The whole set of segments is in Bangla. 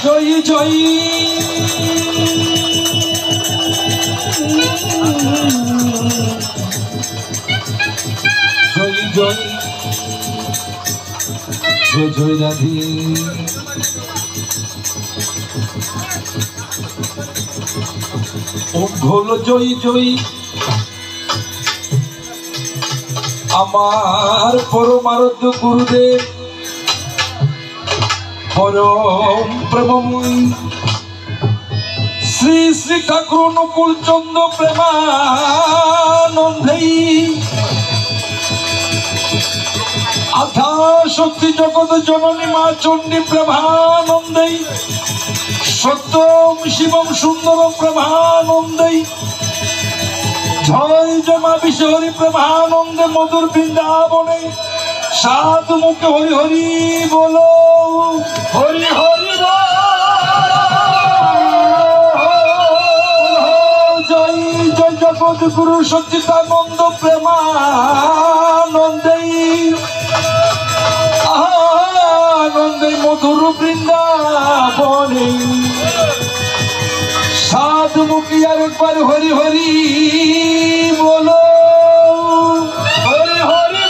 জয় জয় জয় জয় জয় জয় রাধে ওম ঘোল জয় জয় আমার পরমারাধ্য গুরুদেব পরম প্রেমময়ী শ্রী শ্রী ঠাকুর অনুকূল চন্দ্র প্রেমানন্দে আধা শক্তি জগৎ জননী মা চণ্ডী প্রেমানন্দে সত্যম শিবম সুন্দরম প্রেমানন্দে জয় জমা বিশ্বহরি প্রেমানন্দে মধুর বৃন্দাবনে সাধু মুখে হরি হরি বলো হরি হরি জয় জয় জগৎ গুরু সচ্চিদানন্দ প্রেমানন্দে আনন্দে মধুর বৃন্দাবনে সাধু মুখী আর একবার হরি হরি বলো হরি হরি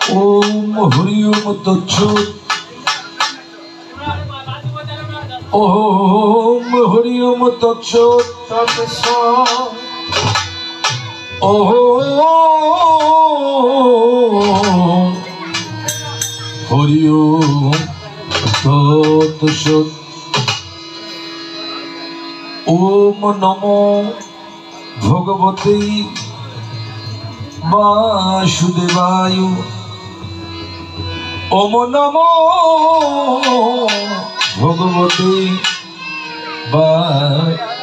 ओम हरि ओम तत्सत् ओम हरि ओम तत्सत् ओम हरि ओम तत्सत् ओम नमो भगवते वासुदेवाय ओम नमो भगवते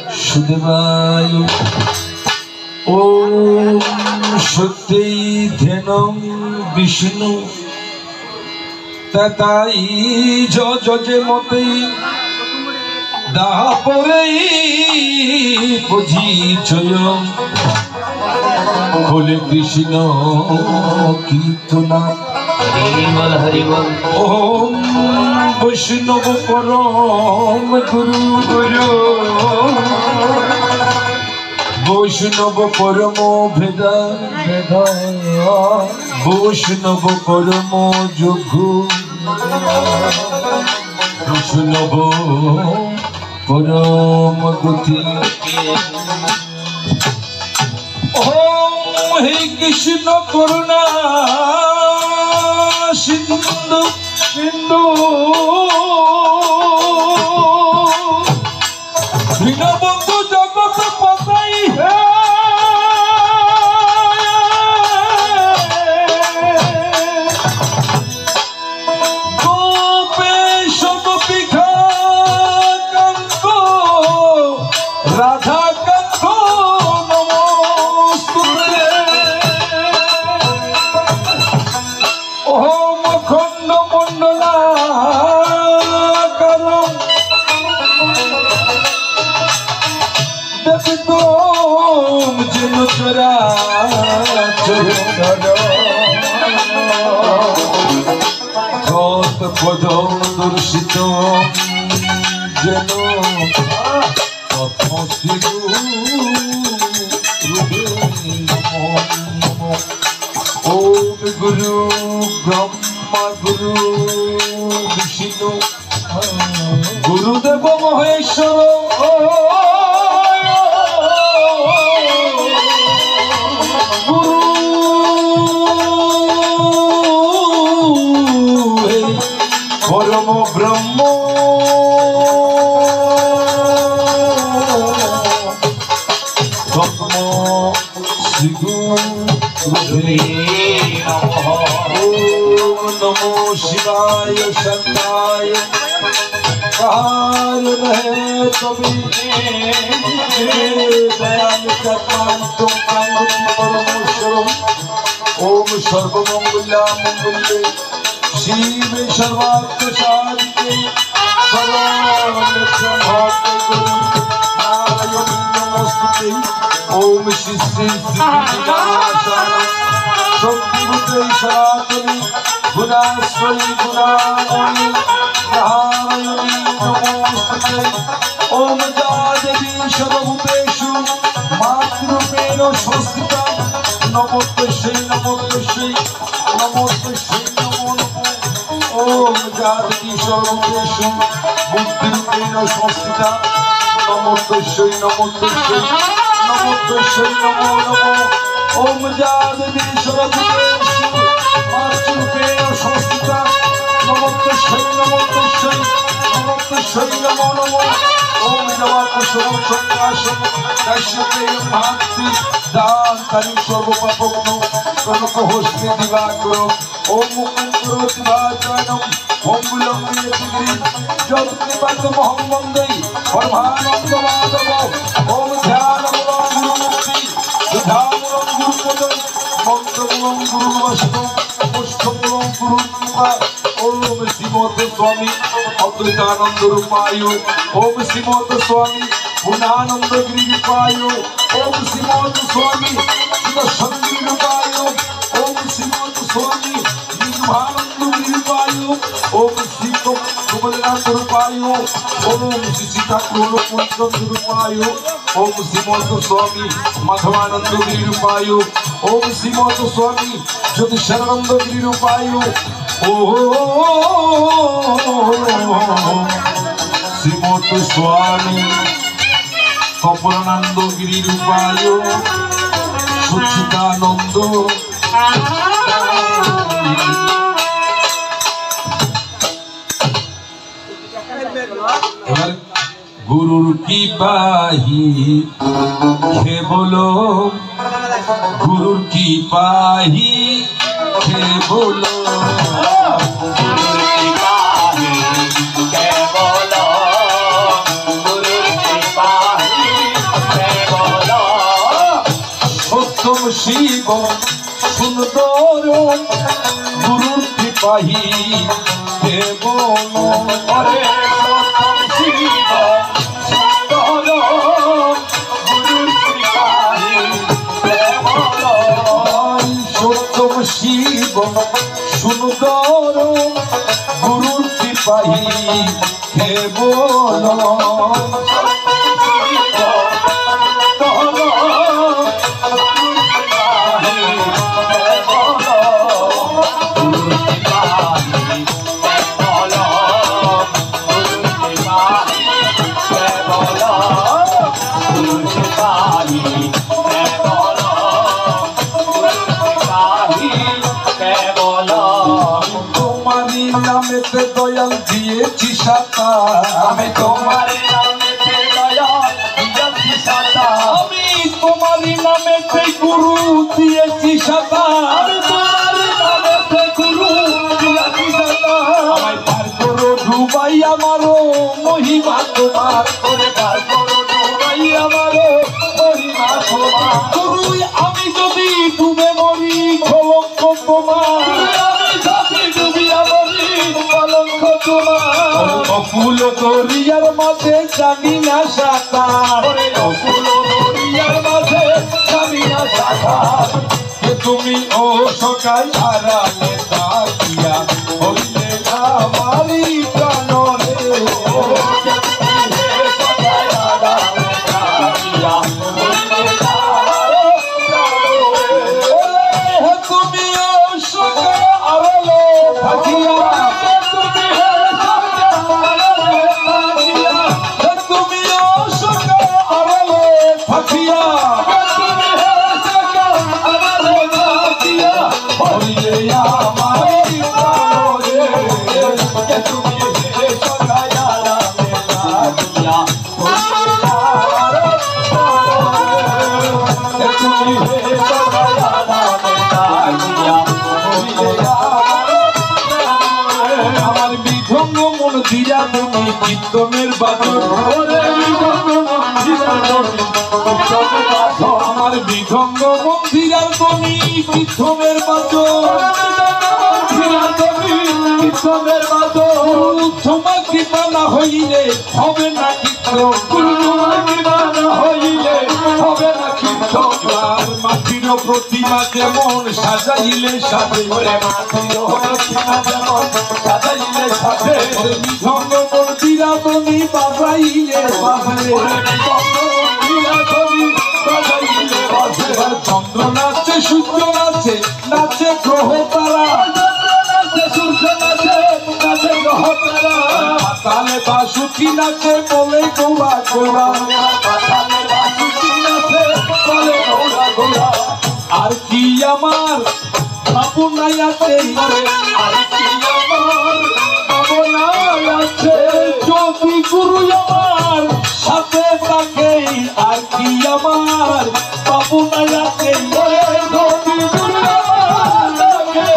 वासुदेवाय ओम शक्ति ध्यानम विष्णु तताई जजे मते दापरे बुझी चयम खोले कृष्ण कीर्तना ओम वैष्णव परम गुरु गुरु वैष्णव परम भेदा वैष्णव परम जोगु वैष्णव परम गति ओम हे कृष्ण करुणा सिंधु सिंधु दीनबंधु जगत पताई है কারণ দেবে তোম যেন চরা যত পদ দর্শিত যেন ওম গুরু ব্রহ্মা গুরু বিষ্ণু গুরুদেব মহেশ্বর গুরু পরম ব্রহ্ম শ্রী গুরু नमो शिवाय शंकाय काल रहे कवि परमेश्वरम ओम सर्वमंगला मंगल्ये शिवे सर्वार्थ साधिके नारायण नमोस्तुते ओम श्री श्री शक्तिरूपे सनातनी गुणाश्वरी गुणामयी नारायणी नमोस्तुते ओम या देवी सर्वभूतेषु मातृरूपेण संस्थिता नमोस्तस्यै नमोस्तस्यै नमोस्तस्यै नमो नमो ओम या देवी सर्वभूतेषु बुद्धिरूपेण संस्थिता नमोस्तस्यै नमोस्तस्यै नमोस्तस्यै नमो नमो ओम या देवी सर्वभूतेषु मातृरूपेण संस्थिता नमोस्तस्यै नमोस्तस्यै नमोस्तस्यै नमो नमो ओम जवाकुशलं संकाशं काश्यपेय भाक्ति दानकारि सर्वपापग्नो प्रणतहस्ते दिवाकर ओम मुकुन्दरोति वाचानं मंगलं यतिगिरि जगत्कृपात महं परमानंद माधव ओम ध्यानमूलं गुरुमुक्ति ध्यानमूलं गुरुपदं मंत्रमूलं गुरुवस्तु पुष्पमूलं गुरुकृपा ओम श्रीमद स्वामी अद्वैतानंद रूपाय ओम श्रीमद स्वामी पूर्णानंद गिरिपाय ओम श्रीमद स्वामी शिवशक्ति रूपाय ओम श्रीमद स्वामी निर्वाणानंद गिरिपाय ओम श्री कमलनाथ रूपाय ओम श्री सीताकुल रूपाय ओम श्रीमद स्वामी माधवानंद गिरिपाय ओम श्रीमद स्वामी ज्योतिषानंद गिरिपाय श्रीमद स्वामी कमलानंद गिरिपाय सच्चिदानंद गुरुर की पाही खे बोलो गुरुर की पाही खे बोलो शिव सुंदर गुरुर कृपाही हे बोलो अरे शिव सुंदर गुरुर कृपाही हे बोलो सत्यम शिव सुंदर गुरुर कृपाही हे बोलो दयाल दिएছি সাতা আমি তোমার নামেতে দয়াল দিয়েছি সাতা আমি তোমার নামেতে গুরু দিয়েছি সাতা আমি তোমার নামেতে গুরু দিয়েছি সাতা আমায় পার করো ডুবাই আমারো মহিমা তোমার করে পার করো ডুবাই আমারো মহিমা তোমার গুরু আমি যদি ডুবে মরি কলঙ্ক তোমার আমি যদি ডুবিয়া মরি কলঙ্ক অকুল দরিয়ার মাঝে জানি না সাঁতার অকুল দরিয়ার মাঝে জানি না সাঁতার তুমি ও সকাল হারালে তাকিয়া হইলে আমারি প্রাণ রে তুমি ও সকাল হারালে তাকিয়া তুমি ও সকাল হারালে তাকিয়া আমার বিধঙ্গ মন দিয়া তুমি কীর্তনের বাদর আমার বিধঙ্গ মন্দিরার তুমি কীর্তনের বাদর কীর্তনের বাদর তোমার কৃপা না হইলে হবে না কীর্তন তোমার কৃপা না হইলে হবে না কীর্তন মাটির প্রতিমা যেমন সাজাইলে সাথে মাটির প্রতিমা যেমন সাজাইলে সাথে বিধঙ্গ মন্দিরা তুমি বাজাইলে চন্দ্র নাচে সূর্য নাচে নাচে গ্রহ তারা পাতালে বাসুকি নাচে বলে গৌরা গৌরা আর কি আমার ভাবনাই আছে আর কি আমার ভাবনাই আছে যদি গুরু আমার সাথে থাকে আর কি আমার ভাবনাই আছে যদি গুরু আমার থাকে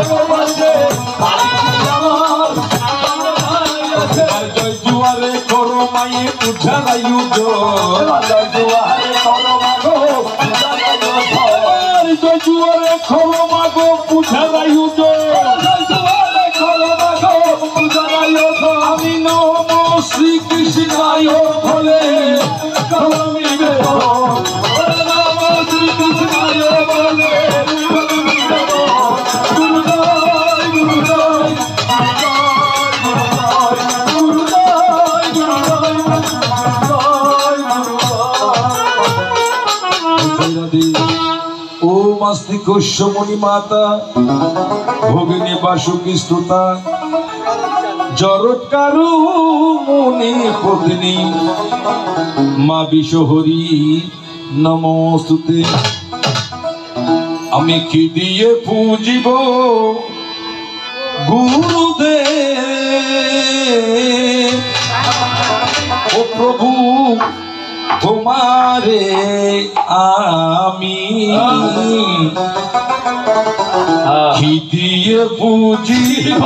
আর কি আমার ভাবনাই আছে জয় জুয়ারে করো মায়ে উঠারায়ু জয় জুয়ারে করো মাগো জয় জুয়ারে করো মাগো উঠারায়ু আমি নম শ্রীকৃষ্ণায় বলে নম শ্রীকৃষ্ণায় বলে ও মাস্তিক মণি মাতা ভগিনী বাসুকি স্তোতা জরৎকারু মুনি পত্নী মা বিশ্বহরি নমস্তুতে আমি কি দিয়ে পূজিব গুরুদেব ও প্রভু তোমারে আমি কি দিয়ে বুঝিব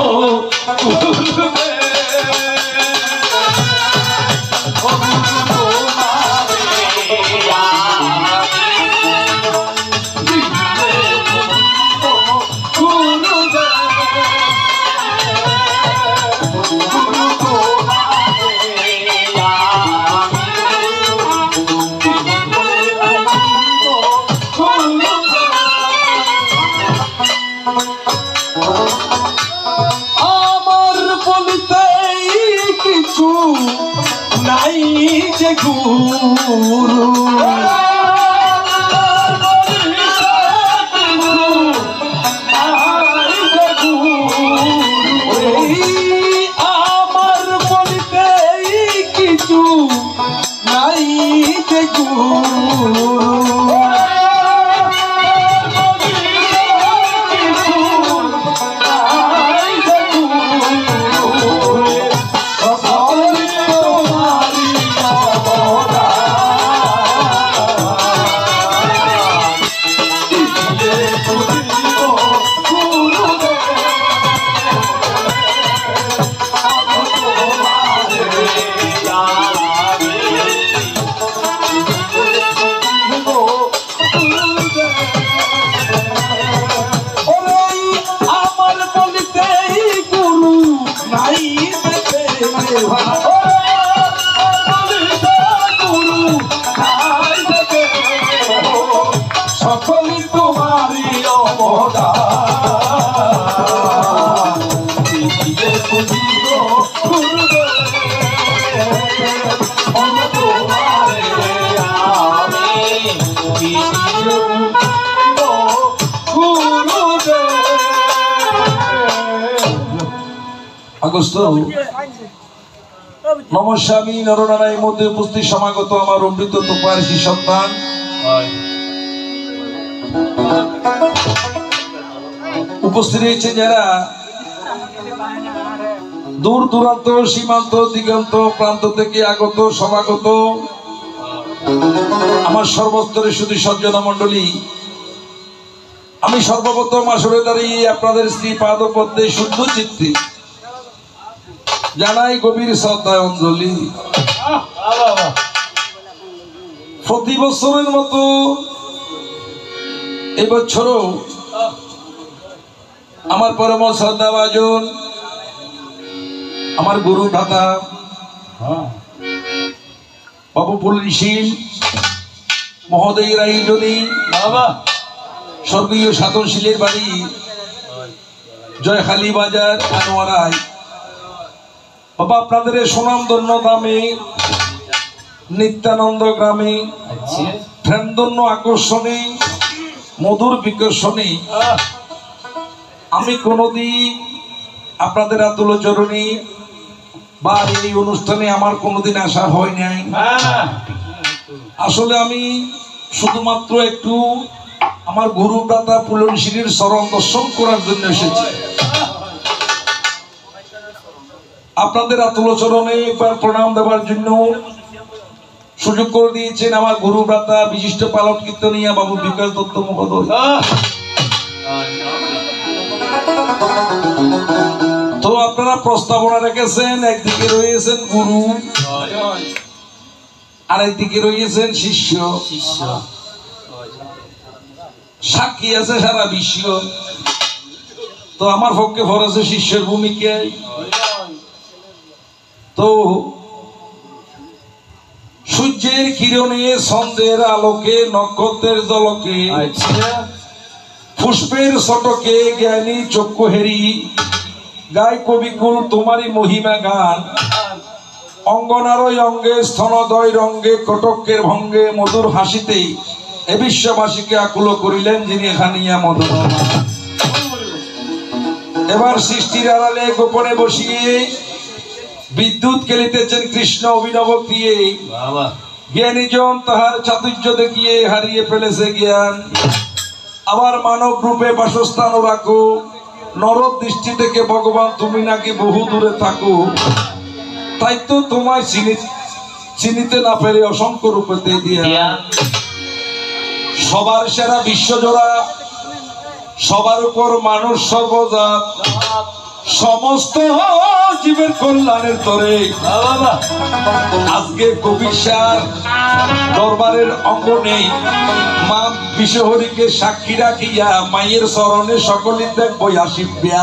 আমার বলিতে কিছু নাই যে গুরু আমার বলিতে কিছু নাই যে গুরু আগস্ট নমস্বামী নরনারায়ণ মধ্যে উপস্থিত সমাগত আমার অমৃত তোপারসী সন্তান উপস্থিত রয়েছে যারা দূর দূরান্ত সীমান্ত দিগন্ত প্রান্ত থেকে আগত সমাগত আমার সর্বস্তরের শুধু সজ্জন মন্ডলী, আমি সর্বপ্রথম আসরে দাঁড়িয়ে আপনাদের স্ত্রী পাদপদ্মে শুদ্ধ চিত্তে জানাই গভীর শ্রদ্ধায় অঞ্জলি। প্রতি বছরের মতো এবছরও আমার পরম শ্রদ্ধাভাজন আমার গুরু ভ্রাতা বাবু পুলিশীল মহোদয়ের আয়োজনে স্বর্গীয় সাধনশীলের বাড়ি জয়খালী বাজার আনোয়ারায় বাবা আপনাদের সুনামধন্য গ্রামে নিত্যানন্দ গ্রামে প্রেমধন্য আকর্ষণে মধুর বিকর্ষণে আমি কোনোদিন আপনাদের আতুলচরণে বা এই অনুষ্ঠানে আমার কোনোদিন আসা হয় নাই। আসলে আমি শুধুমাত্র একটু আমার গুরু দাতা পুলনশিরির চরণ দর্শন করার জন্য এসেছি। আপনাদের আতুলচরণে একবার প্রণাম দেওয়ার জন্য সুযোগ করে দিয়েছেন আমার গুরু দাতা বিশিষ্ট পালক কীর্তনিয়া বাবু বিকাশ দত্ত মহোদয়। তো আপনারা প্রস্তাবনা রেখেছেন, একদিকে রয়েছেন গুরু আর একদিকে রয়েছেন শিষ্য, সাক্ষী আছে সারা বিশ্ব। তো আমার পক্ষে ফরজ শিষ্যের ভূমিকায়। তো সূর্যের কিরণে সন্ধ্যের আলোকে নক্ষত্রের জলকে পুষ্পের ছটকে জ্ঞানী চক্ষু হেরি গায় কবিকুল তোমারই মহিমা গান অঙ্গনারই অঙ্গে স্তনদয় রঙ্গে কটকের ভঙ্গে মধুর হাসিতে এ বিশ্ববাসীকে আকুল করিলেন যিনি খানিয়া মধুর। এবার সৃষ্টির আড়ালে গোপনে বসিয়ে বিদ্যুৎ খেলিতেছেন কৃষ্ণ অভিনব ক্রিয়ে জ্ঞানীজন তাহার চাতুর্য দেখিয়ে হারিয়ে ফেলেছে জ্ঞান। আবার মানব রূপে বাসস্থান রাখো নরদ দৃষ্টি থেকে ভগবান তুমি নাকি বহু দূরে থাকো, তাই তো তোমায় চিনিতে না পেরে অসংখ্য রূপেতে দিয়া সবার সেরা বিশ্বজোড়া সবার উপর মানুষ সর্বজাত সমস্ত জীবের কল্যাণের তরে আজকে কবিসার দরবারের অঙ্গনে মা বিশ্বহরিকে সাক্ষী রাখিয়া মায়ের চরণে সকলে দেখবো আসিব্যা।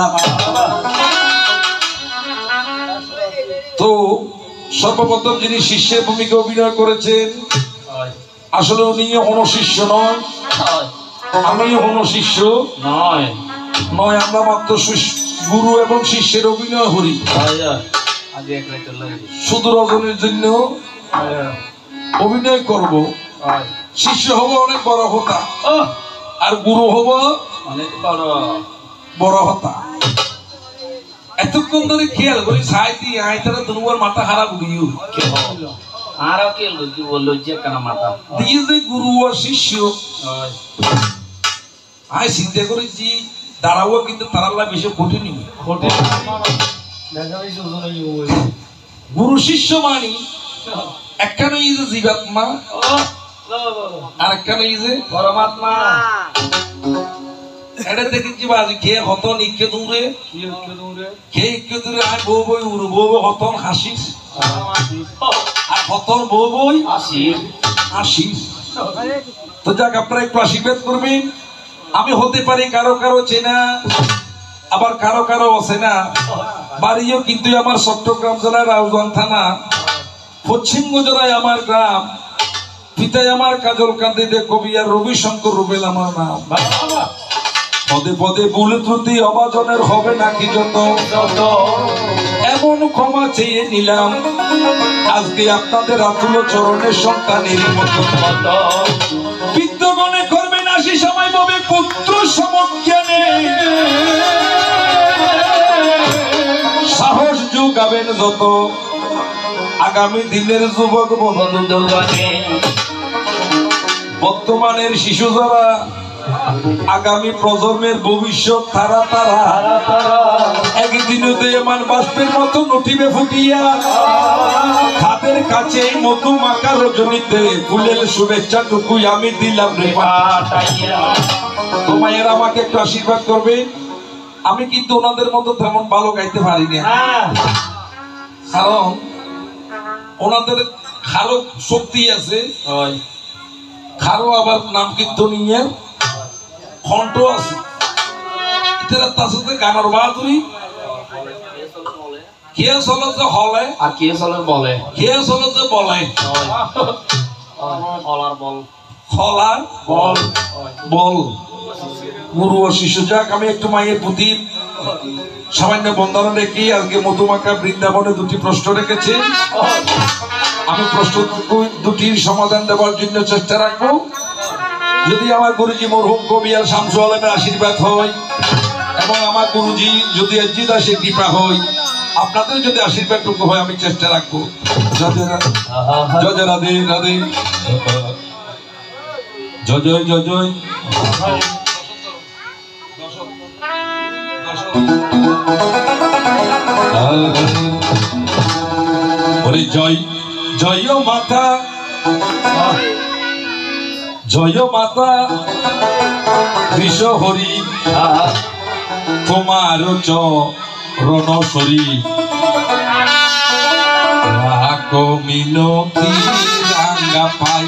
তো সর্বপ্রথম যিনি শিষ্যের ভূমিকা অভিনয় করেছেন আসলে উনি অনশিষ্য নয়, আমি অনশিষ্য নয়, আমরা মাত্র গুরু এবং শিষ্যের অভিনয় করি। শুধু রজনীর জন্য অভিনয় করব, শিষ্য হব অনেক বড় হতা আর গুরু হব অনেক বড় হতা। এতক্ষণ ধরে খেয়াল করি সাইতি আইতারা তোমার মাথা খারাপ হইও আর খেয়াল করছি বললো যে কেন মাথা দিয়ে যে গুরু আর শিষ্য আই চিন্তা করেছি দাঁড়াবো কিন্তু তারাল্লা বেশি কঠিন গুরু শিষ্য মানি একখানে এই যে জীবাত্মা আর একখানে এই যে পরমাত্মা। এটা দেখেছি বাজি খেয়ে হতন ইকে দূরে খেয়ে ইকে দূরে আর বউ বই উড়ু বউ হতন হাসিস আর হতন বউ বই হাসিস। তো যাক আপনারা একটু আশীর্বাদ করবেন। আমি হতে পারি কারো কারো চেনা আবার কারো কারো অচেনা, বাড়িও কিন্তু আমার চট্টগ্রাম জেলার রাউজান থানা, পশ্চিম গুজরায় আমার গ্রাম, পিতায় আমার কাজল কান্দিতে কবি আর রবিশঙ্কর রুবেল আমার নাম। পদে পদে ভুল ত্রুটি অবাজনের হবে নাকি যত এমন ক্ষমা চেয়ে নিলাম আজকে আপনাদের আতুল চরণের সন্তানের মতো বিদ্যগণে করবেন আসি সময় পাবে পুত্র সমজ্ঞানে সাহস যত আগামী দিনের যুবক বন্ধু, বর্তমানের শিশু যারা, আগামী প্রজন্মের ভবিষ্যৎ তারা একদিনতে এমন বাষ্পের মতো উঠিবে ফুটিয়া, তাদের কাছে মধু মাখা রজনীতে ফুলের শুভেচ্ছাটুকুই আমি দিলাম রে পাঠাইয়া। তো মায়েরা আমাকে একটু আশীর্বাদ করবে। আমি কিন্তু ওনাদের মতো তেমন ভালো গাইতে পারি না, কারণ ওনাদের খারো শক্তি আছে, খারো আবার নাম কীর্তনীয় কণ্ঠ আছে, তার সাথে গানের বাহাদুরি কে চলে যে হলে আর কে চলে বলে, কে চলে যে বলে খলার বল বল গুরু ও শিশু। যাক, আমি একটু মায়ের প্রতি সামান্য বন্দনা রেখে আজকে মধুমাখা বৃন্দাবনে দুটি প্রশ্ন রেখেছি। আমি প্রশ্ন দুটির সমাধান দেওয়ার জন্য চেষ্টা রাখবো। যদি আমার গুরুজি মরহুম কবি আর শামসু আলমের আশীর্বাদ হয় এবং আমার গুরুজি যদি অজিত দাসের কৃপা হয়, আপনাদের যদি আশীর্বাদটুকু হয়, আমি চেষ্টা রাখবো। জয় রাধে রাধে, জয় জয় জয় জয়। জয় জয় মাতা, জয় মাতা কৃষ্ণ হরি, তোমার চরণ সরি রাখো মিনতি রাঙ্গা পাই।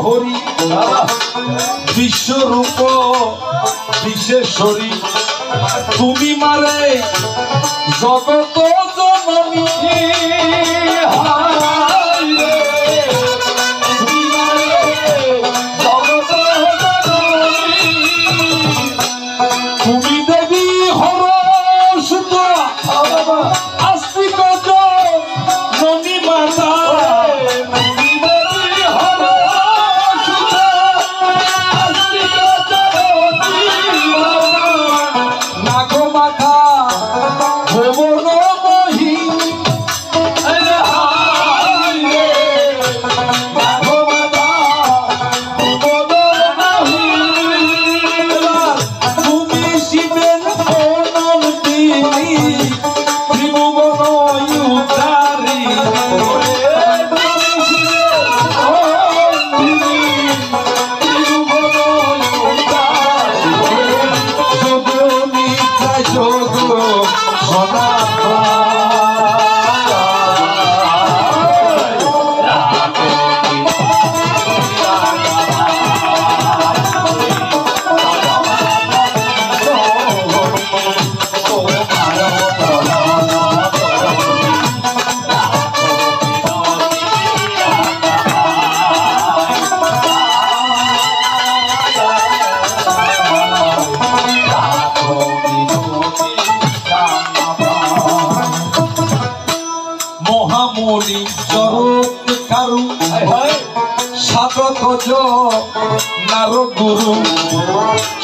হরি বিশ্বরূপ বিশেশ্বরী, তুমি মারে জগত জননী, তুমি দেবী হর সুত আস্তিক জননী মাতা, মহামণি চরক কারু সাধক নার গুরু,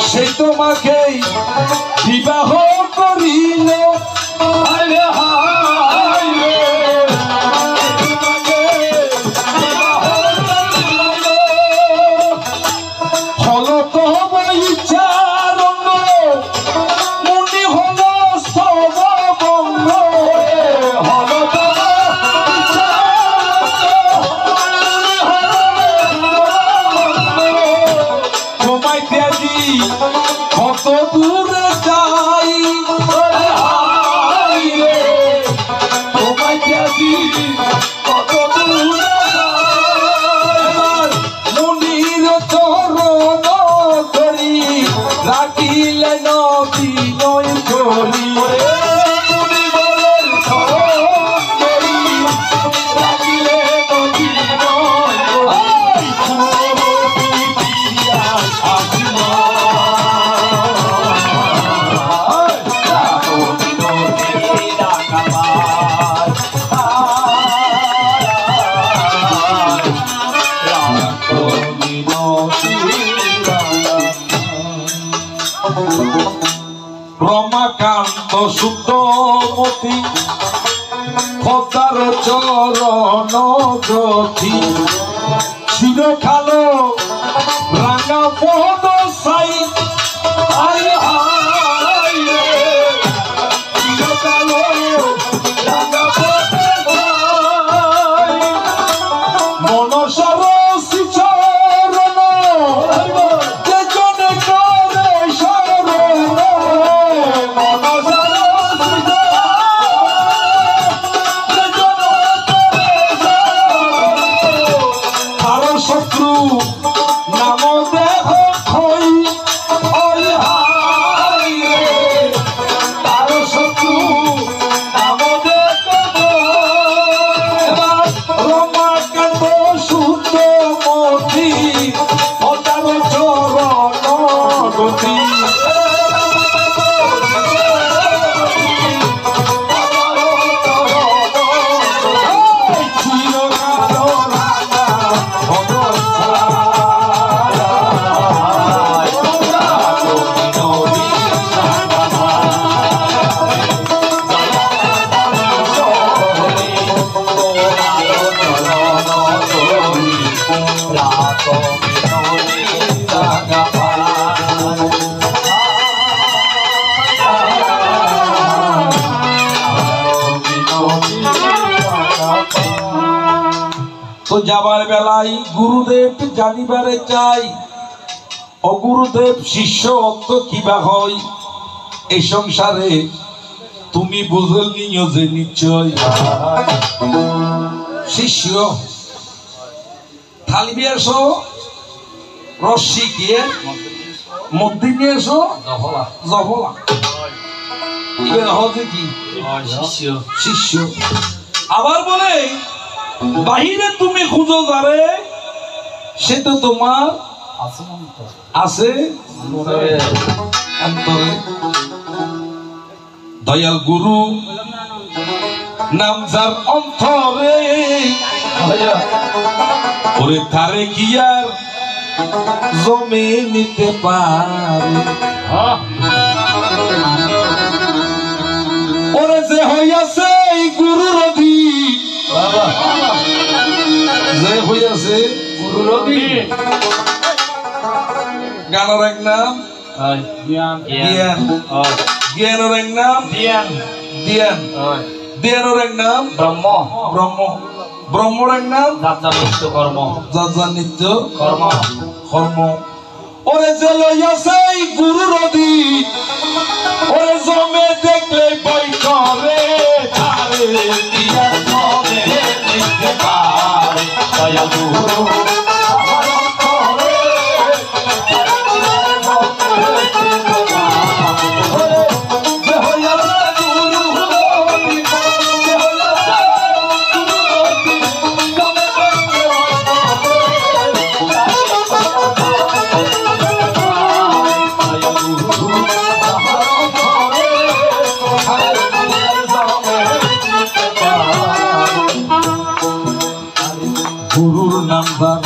সেই তোমাকে বিবাহ করিল, হল তো বৈচারণ মুনি হল সবঙ্গ, হল কত দূরে যাই কত দূরে মুনির চরণ ধরি রমাকান্ত শুদ্ধমতি খোদার চরণ জ্যোতি চিরকালো রাঙা পদ সাই আই হাই রে চিরকালো রাঙা পদ সাই মনসার শ্রীচরণ যে জনে করে শরণ মনসার শত্রু নাম দেহ খই ওই হাই রে তার শত্রু নাম দেহ এবার রমাকান্ত শুদ্ধমতি অতার চরণ গতি তো যাবার বেলায় গুরুদেব জানিবারে চাই অগুরুদেব শিষ্য অন্ত কিবা হয় এই সংসারে তুমি বুঝল নিও যে নিশ্চয় শিষ্য থালি নিয়ে এসো রশ্মি গিয়ে মধ্যে নিয়ে এসো জফলা এবার হচ্ছে কি শিষ্য আবার বলে বাহিরে তুমি খুঁজো যারে সে তো তোমার আছে অন্তরে দয়াল গুরু নাম যার অন্তরে ওরে তারে কি আর জমে নিতে পারে ওরে যে হইয়াছে গুরুর অধীন যে হইয়াছে গুরুর অধীন গানের এক নাম জ্ঞান জ্ঞানের এক নাম ধ্যান ধ্যানের এক নাম ব্রহ্ম ব্রহ্মর এক নাম যাজ্ঞানিত্য কর্ম ওরে যে লইয়াছে গুরুর অধীন ওরে জমে দেখলে বই করে তারে দিয়া জমে দেখতে পারে দয়াল গুরু গুরুর নাম্বার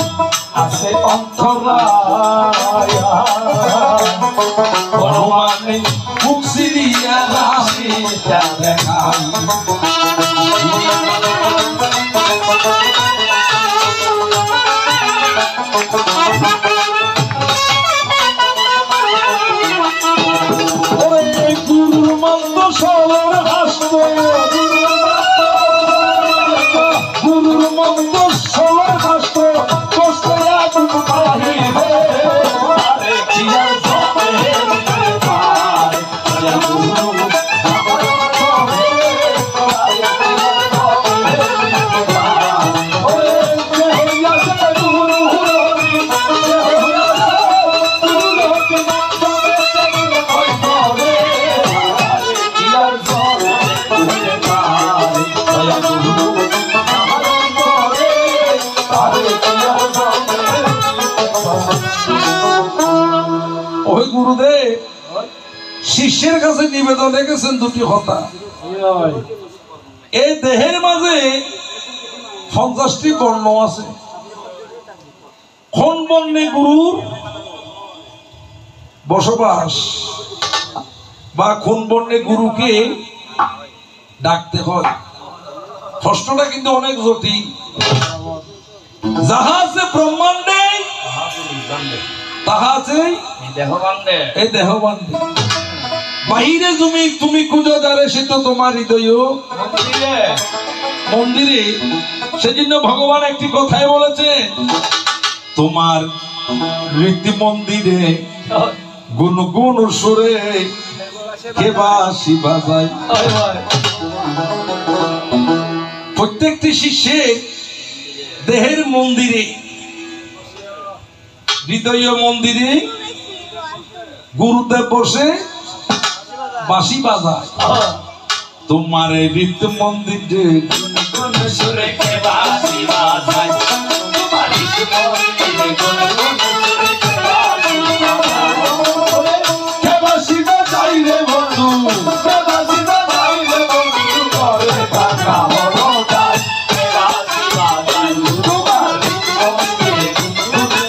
আছে অন্তরায় মানে মুখ সিরিয়া রাশিটা দেখাই গুরুর মন্দ সবার হাসব গুরুর মন্দ সবার হাসব ওই গুরুদেব শিষ্যের কাছে নিবেদন রেখেছেন দুটি কথা এই দেহের মাঝে 50টি বর্ণ আছে কোন বর্ণে গুরুর বসবাস বা কোন বর্ণে গুরুকে ডাকতে হয়? প্রশ্নটা কিন্তু অনেক জটিল। যাহা আছে ব্রহ্মাণ্ডে তাহা আছে এই দেহবাণ্ডে। বাহিরে তুমি খুঁজে দাঁড়ে সে তো তোমার হৃদয় মন্দিরে। সেজন্য ভগবান একটি কথাই বলেছে, তোমার রীতি মন্দিরে গুণ গুণ সুরে কে বাঁশি বাজায়। প্রত্যেকটি শিষ্যের দেহের মন্দিরে, হৃদয় মন্দিরে গুরুদেব বসে বাঁশি বাজায়। তোমার রীতি মন্দিরে সুরে কে বাঁশি বাজায়। তোমার রীতি মন্দিরে কে বাঁশি বাজায় রে বন্ধু, কে বাঁশি বাজায় রে বন্ধু, করে টাকা হলো তাই কে বাঁশি বাজায়। তোমার রীতি মন্দিরে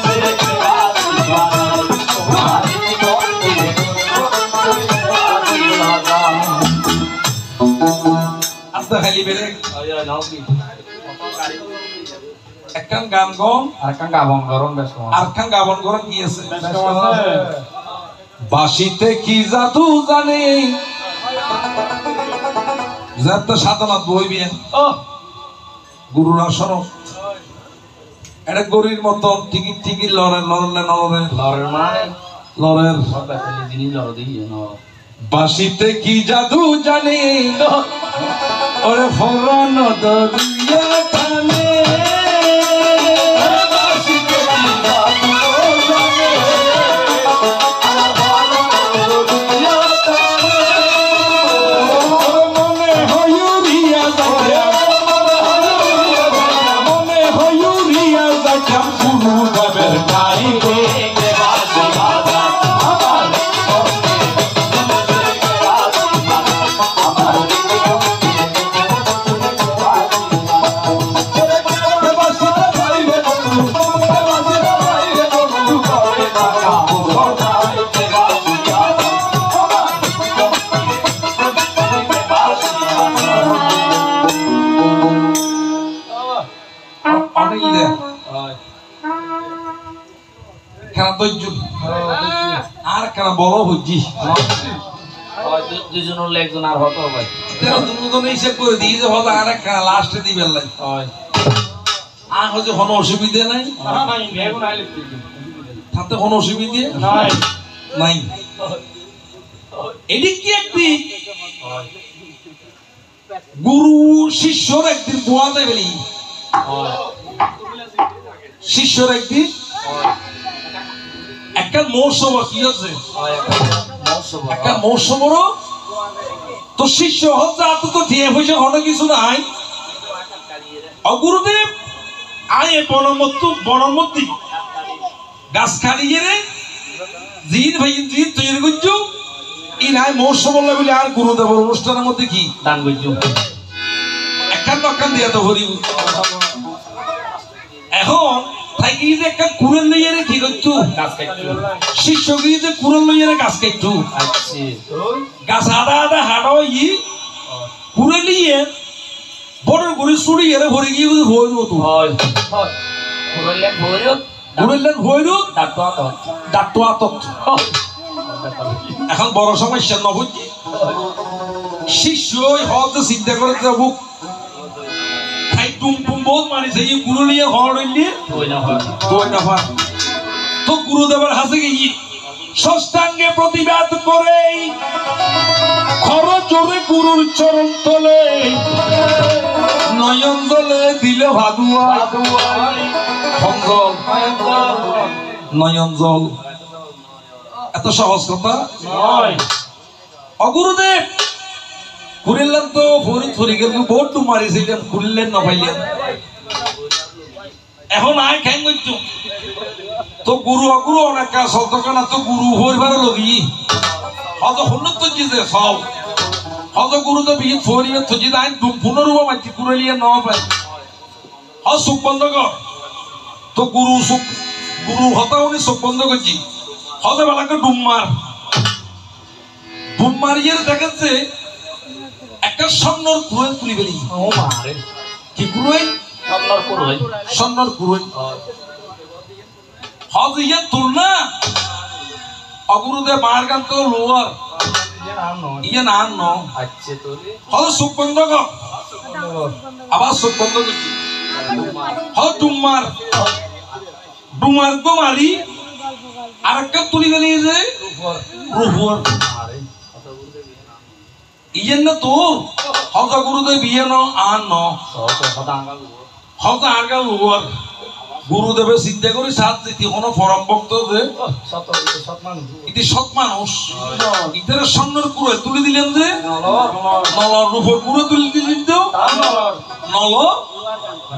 সুরে কে বাঁশি বাজায়। তোমার রীতি মন্দিরে খালি বেড়ে একখান গান গম আরখান গাবন গরম কি আছে? বাঁশিতে কি জাদু জানে যাত সাধনাত বইবেন গুরুর আসর এটা গরির মতন টিকিট টিকিট লড়ের বাঁশিতে কি জাদু জানে ওরে ফরন দরিয়া টানে। বাঁশিতে কি জাদু জানে দরিয়া টানে। মনে হয়ুরিয়া যায়, মনে হয়ুরিয়া যায় গুরুদেবের গাইবে বাঁশি বাজায়। আর কেন বড় হচ্ছি দুজন হলে একজন আর হতো ভাই দুজন হিসেব করে দিই যে হতো আর একটা লাস্টে দিবেন আর হচ্ছে কোনো অসুবিধা নাই, তাতে কোনো অসুবিধা নাই। এদিক কি একটি গুরু শিষ্যর একদিন বোয়াতে বলি, শিষ্যর একদিন একটা মৌসুম কি আছে একটা মৌসুমর তো শিষ্য হচ্ছে আর তো দিয়ে পয়সা হলো কিছু নাই। অগুরুদেব আয় বনমতি গাছ খাড়িয়ে রে জিন ভাই জিন তৈরি করছো এই নাই মৌসুম বললে বলে আর গুরুদেবের অনুষ্ঠানের মধ্যে কি দান করছো একখান দিয়ে তো হরি। এখন একটা কুড়েল লইয়া কি করছো শিষ্য গিয়ে কুড়েল লইয়া গাছ কাটছো গাছ আদা আদা হাঁটা ই কুড়ে নিয়ে বড় করে চুড়ি এর ভরে গিয়ে ভৈর হতো এখন বড় সমস্যা নবুঝি শিষ্য হতে চিন্তা করে যাবো বহুত মানিছে গুরু নিয়ে হওয়ার তো গুরুদেবের হাতে গিয়ে ষষ্ঠাঙ্গে প্রতিবাদ করে খরচ জোরে গুরুর চরণ তলে নয়ন জলে দিলে ভাদুয়া নয়ন জল এত সহজ কথা নয়। অগুরুদেব কুড়িলেন তো ফরি গেল বহুত মারিছিলেন কুড়িলেন না পাইলেন এখন আয় খাই করছো তো গুরু অগুরু অনেক কাজ হতো কেনা তো গুরু হইবার লগি হত হন্নত যে সব হত গুরু তো বিহিত ফরিবে থজি আইন পুনরূপ মাটি কুড়িলিয়ে ন পাই হ সুখ বন্ধ কর তো গুরু সুখ গুরু হতা উনি চোখ বন্ধ করছি হতে বেলাকে ডুম মারিয়ে দেখাচ্ছে একটা স্বর্ণর কুড়োয় তুলি ফেলি কি কুড়োয় স্বর্ণর কুড়োয় হজ ইয়ে তুল না অগুরুদে মার গান তো লোয়ার ইয়ে না ন হজ চোখ বন্ধ কর আবার চোখ বন্ধ করছি হজ ডুমার তো মারি আর একটা তুলি ফেলি যে রুহুয়ার ইয়েন না তোর হজ গুরুদে বিয়ে ন আর ন হজ আরগা লোয়ার গুরুদেবের চিন্তা করি সাত দিতি কোনো পরম ভক্ত যে ইতি সৎ মানুষ ইতারে স্বর্ণের কুড়ে তুলে দিলেন যে নলর রূপর কুড়ে তুলে দিলেন তো নল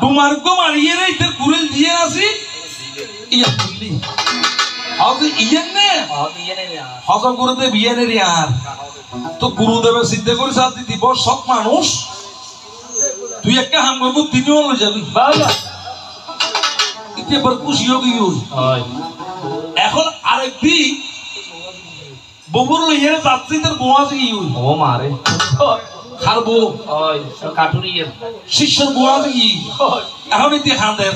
ডুমার্গ মারিয়ে রে ইতার কুড়ে দিয়ে আসি ইয়া তুললি হজ ইয়েন নে হজ গুরুদেব ইয়েনের আর তো গুরুদেবের চিন্তা করি সাত দিতি বড় সৎ মানুষ তুই একটা হাম করবো তিনিও লই যাবি এখন আরেকদিন ববুর লইয়ে যাচ্ছি তোর বোয়া থেকে ও মারে খারবো শিষ্যর বোয়া থেকে এখন এটি খান্দের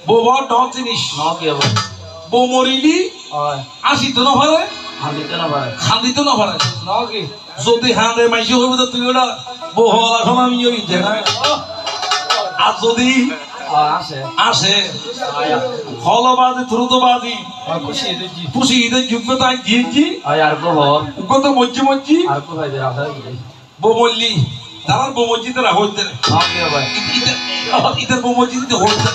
বউয়া ড জিনিস বউ মরিলি আসিত না পারে খান্দিত না পারে যদি হাঁদে মাইসি হইব তো তুই ওটা বউ হওয়ার এখন আমি আর যদি আসে ফলবাদী দ্রুতবাদী খুশি ঈদের যোগ্যতায় দিয়েছি কত মজ্জি বমল্লি তার বমজ্জিতে হইতে ঈদের বমজ্জি দিতে হইতে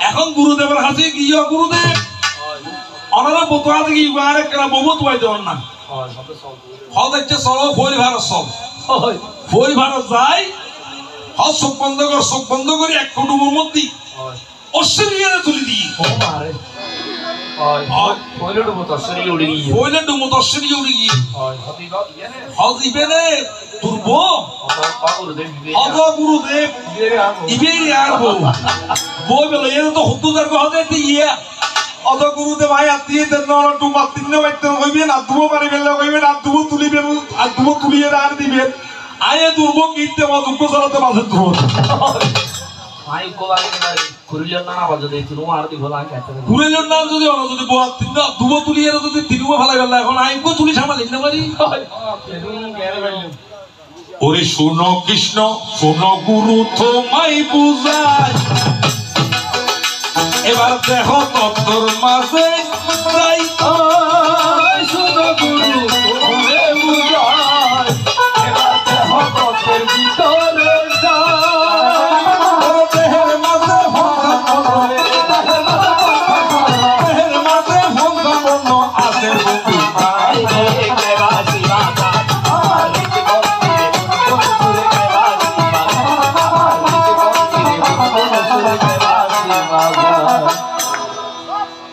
এখন গুরুদেবের হাতে গিয়ে গুরুদেব অনারা বোতোয়া থেকে আর একটা বমু তোয়াই দেওয়ার না হল দেখছে চলো ফই ভারত চল ফই ভারত যাই হল চোখ বন্ধ করি এক কুটুমের মধ্যে অস্ট্রেলিয়ারে তুলি দিই গুরুদেব ইবেরি আর বই বেলা এর তো হতুদার কথা ইয়া অত গুরুদেব ভাই আত্মীয় ডুবা তিন কইবেন আর দুবো পারি বেলা কইবেন আর দুবো তুলিবেন আর দুবো তুলিয়ে আর দিবেন আয়ে দুর্ব গীতে বা দুঃখ চালাতে বাজে দুর্ব ভাই কোবারে কুরিলের না বাজে দেই তুই আর দি ভলা খাইতে কুরিলের না যদি ওরা যদি বয়া তিন দুবো তুলিয়ে যদি তিনবো ফেলাই বেলা এখন আই কো তুলি সামাল না পারি ওরে শোনো কৃষ্ণ শোনো গুরু তোমায় বুঝায় এবার দেখো তত্তর মাঝে যাই শোনো গুরু তোমায় বুঝায় এবার দেখো তত্তর ভিতরে যায় দেহের মাঝে ভঙ্গ আছে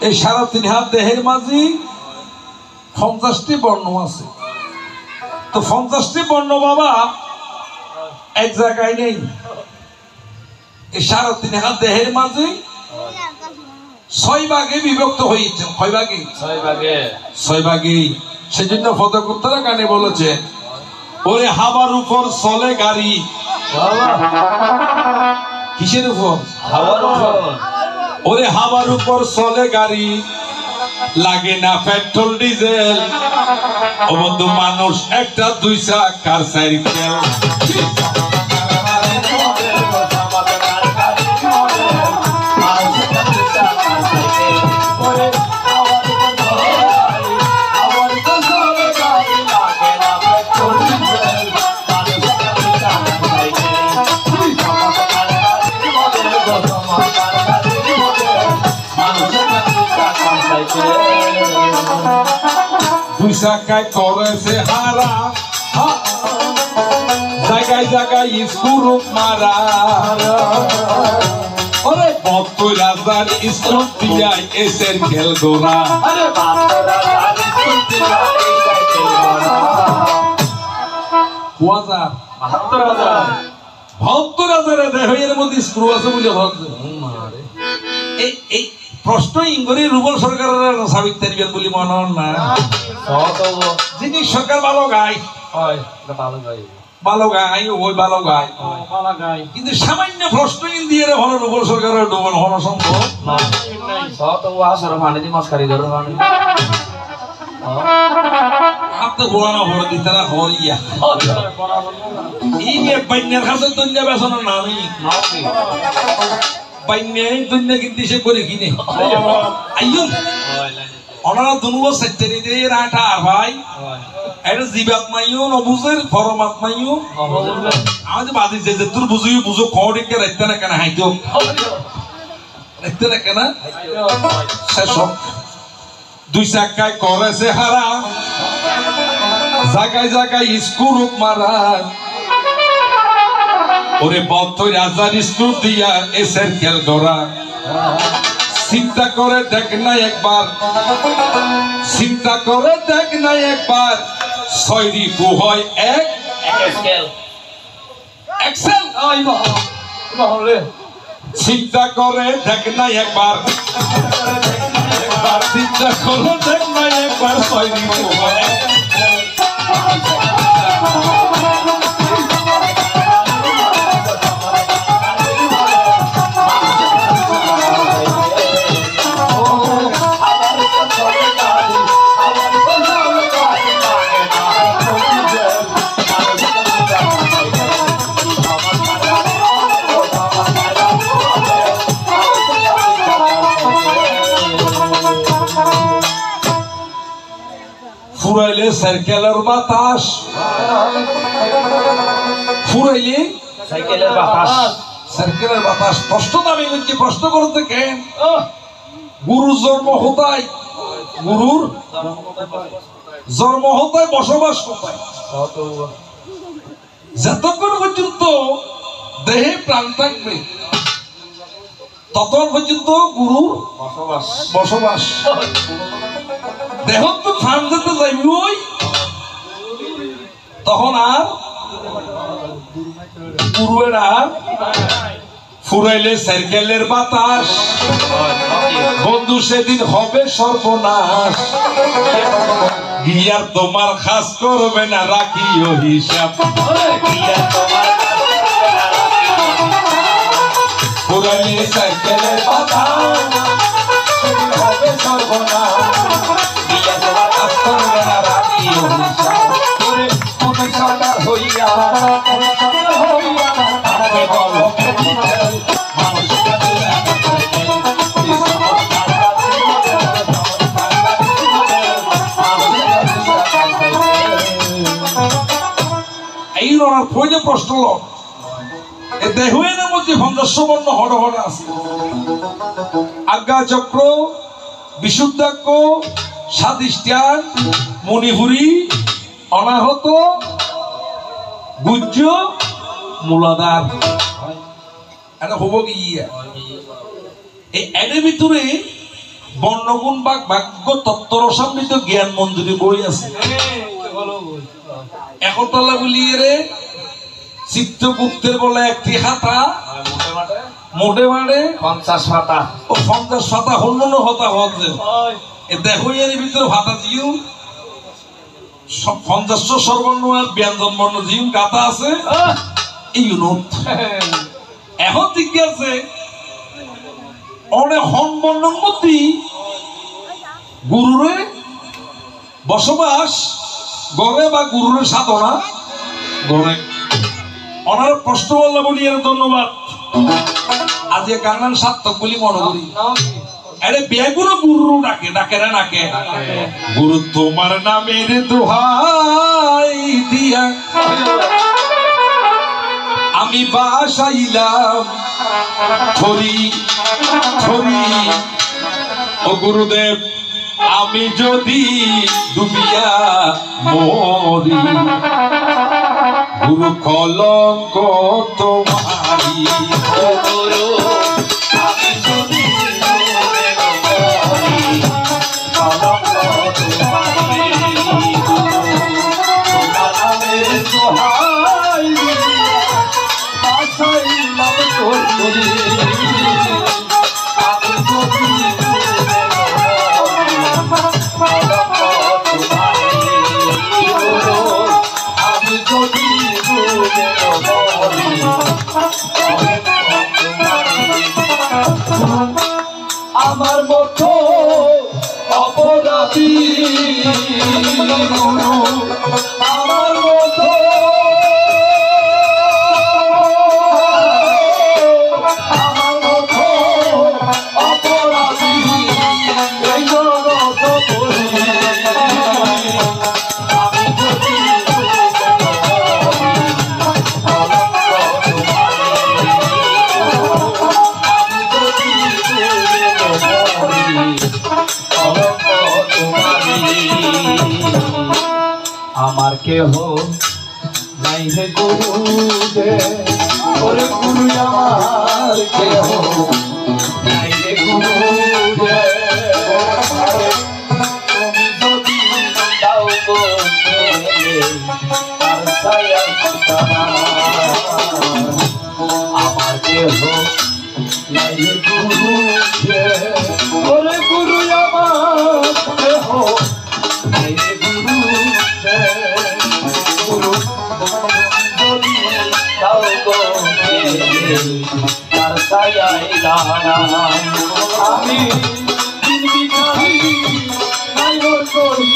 এই সারা তিন হাত দেহের মাঝে 50টি বর্ণ আছে তো 50টি বর্ণ বাবা এক জায়গায় নেই এই সারা তিন হাত দেহের মাঝে 6 ভাগে বিভক্ত হয়েছে কয় ভাগে 6 ভাগে সেজন্য ফতকুত্তরা গানে বলেছে ওরে হাওয়ার উপর চলে গাড়ি কিসের উপর হাওয়ার উপর ওরে হাওয়ার উপর চলে গাড়ি লাগে না পেট্রোল ডিজেল ও বন্ধু মানুষ একটা 2 চাকার সাইকেল চাকায় করেছে হারা জায়গায় জায়গায় স্কুল মারা ওরে 72,000 স্কুল দিয়াই এসের খেল গোরা 72,000 দেহের মধ্যে স্ক্রু আছে বলে ভাবছে এই প্রশ্ন ইঙ্গরি রুবল সরকারের সাবিক তারিবেন বলি মনে হন না যিনি সরকার ভালো গায় ভালো গায় ওই ভালো গায় কিন্তু সামান্য প্রশ্ন দিয়ে ভালো রুবল সরকারের ডুবল হওয়া সম্ভব আপনি ঘোরানো হরে দিতে না হরিয়া এই বাইনের কাছে দুনিয়া বেসানোর নামই বাইনে দুনিয়া কিন্তু সে করে কিনে আইয়ুন ওনারা দুনুও সেটারি দিয়ে রাটা আর ভাই এটা জীবাত মাইও নবুজের ফরমাত মাইও আমাদের বাজি যে তোর বুঝিও বুঝো খড়িকে রাখতে না কেন হাইতো রাখতে না কেন শেষ দুই চাকায় করেছে হারা জায়গায় জায়গায় স্কুল মারা ওরে বত্তর হাজার স্কুল দিয়া এসের খেল করা চিন্তা করে দেখ না একবার চিন্তা করে দেখ না একবার ছয় রিপু হয় এক এক্সেল চিন্তা করে দেখ না একবার চিন্তা করে দেখ না একবার ছয় রিপু হয় ফুরাইলে সাইকেলের বাতাস ফুরাইলে সাইকেলের বাতাস প্রশ্ন দামি হচ্ছে প্রশ্ন করতে কেন গুরুর জন্ম হতায় গুরুর জন্ম হতায় বসবাস কোথায় যতক্ষণ পর্যন্ত দেহে প্রাণ থাকবে ততক্ষণ পর্যন্ত গুরুর বসবাস দেহ তো প্রাণ যেতে যাইবই তখন আর গুরুয়ের আর ফুরাইলে সাইকেলের বাতাস বন্ধু সেদিন হবে সর্বনাশ গিয়ার তোমার খাস করবে না রাখিও হিসাব ফুরাইলে সাইকেলের বাতাস হবে সর্বনাশ গিয়ার তোমার খাস করবে না রাখিও হিসাব সরকার হইয়া বলো এই লড়ার প্রয়োজন প্রশ্ন দেহের মধ্যে ভঞ্জস্ববর্ণ হড় হড় আছে আজ্ঞা চক্র বিশুদ্ধাক্ষ সাদিষ্টান মণিপুরী অনাহত গুজ্জ মূলাধার এটা হবো কি এই এর ভিতরে বর্ণগুণ বা ভাগ্য তত্ত্ব রসামৃত জ্ঞান মঞ্জুরি বই আছে একতলা বলিয়ে রে চিত্রগুপ্তের বলে একটি খাতা মোটে মাঠে 50 পাতা ও 50 পাতা হন্য হতা হচ্ছে দেখো এর ভিতরে ভাতা দিও সব 50 সর্বর্ণ আর ব্যঞ্জন বর্ণ জিম গাথা আছে এই ইউনিট এখন ঠিক আছে অনেক হন বর্ণের মধ্যে গুরুরে বসবাস গড়ে বা গুরুরে সাধনা গড়ে ওনার প্রশ্ন বললে বলি এর ধন্যবাদ আজ কান্নান সার্থক বলি মনে করি আরে বেগুন গুরু ডাকে ডাকে না ডাকে গুরু তোমার নামের দোহাই দিয়া আমি বাসাইলাম ছড়ি ছড়ি ও গুরুদেব আমি যদি ডুবিয়া মরি গুরু কলঙ্ক তোমারি ও গুরু আমি যদি আমি আমার মতো অপরাধী আমার মতো অপরাধী এই জগৎ বলি আমি যদি আমার কেহ নাই হে গুরু দে ওরে গুরু আমার কেহ নাই হে গুরু দে তুমি যদি দাও গো তার ছায়া আমার কেহ নাই হে গুরু দে ওরে গুরু আমার কেহ নাই হে গুরু দে গুরু যদি দাও গো তার ছায়া আমি ভিখারি নাই করি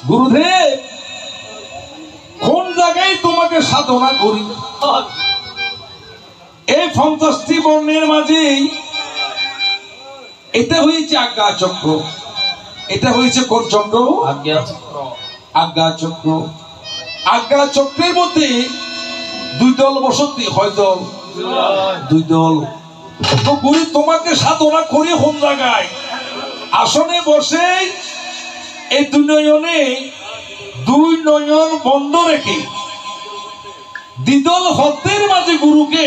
গুরুদেব কোন জায়গায় তোমাকে সাধনা করি এই 50টি বর্ণের মাঝে এটা হয়েছে আজ্ঞা চক্র এটা হয়েছে কোন চক্র আজ্ঞা চক্র আজ্ঞা চক্রের মধ্যে দুই দল বসতি হয় দল দুই দল তো গুরু তোমাকে সাধনা করি কোন জায়গায় আসনে বসে এই দুই নয়ন বন্ধ রেখে দ্বিদল হতের মাঝে গুরুকে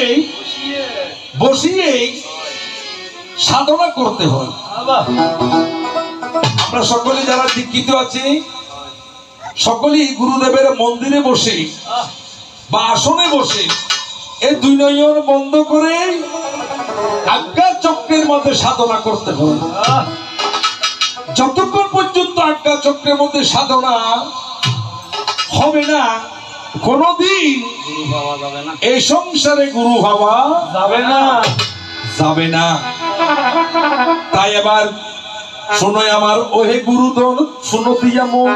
বসিয়ে সাধনা করতে হয় আমরা সকলে যারা দীক্ষিত আছি সকলেই গুরুদেবের মন্দিরে বসে বা আসনে বসে এই দুই নয়ন বন্ধ করে আজ্ঞা চক্রের মধ্যে সাধনা করতে হয় যতক্ষণ পর্যন্ত আজ্ঞা চক্রের মধ্যে সাধনা হবে না কোনদিন এই সংসারে গুরু হওয়া যাবে না তাই এবার শোনো আমার ওহে গুরুদন শুনো দিয়া মন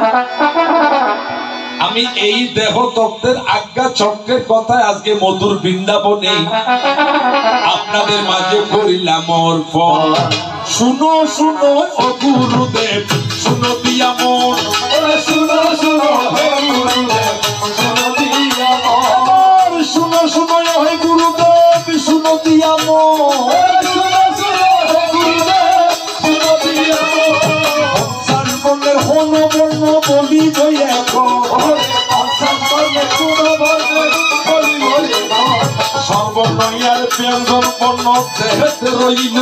আমি এই দেহ তত্ত্বের আজ্ঞা চক্রের কথায় আজকে মধুর বৃন্দাবনে আপনাদের মাঝে করিলাম অর্পণ শুনো শুনো ও গুরুদেব শুনো দিয়া মন শুনো শুনো হে গুরুদেব শুনো দিয়া মন শুনো শুনো হে গুরুদেব শুনো দিয়া মন শুনো শুনো হে গুরুদেব শুনো দিয়া মন সর্বনের হন বর্ণ বলি বই এখন সর্বনয়ার ব্যঞ্জন বর্ণ দেহেতে রইল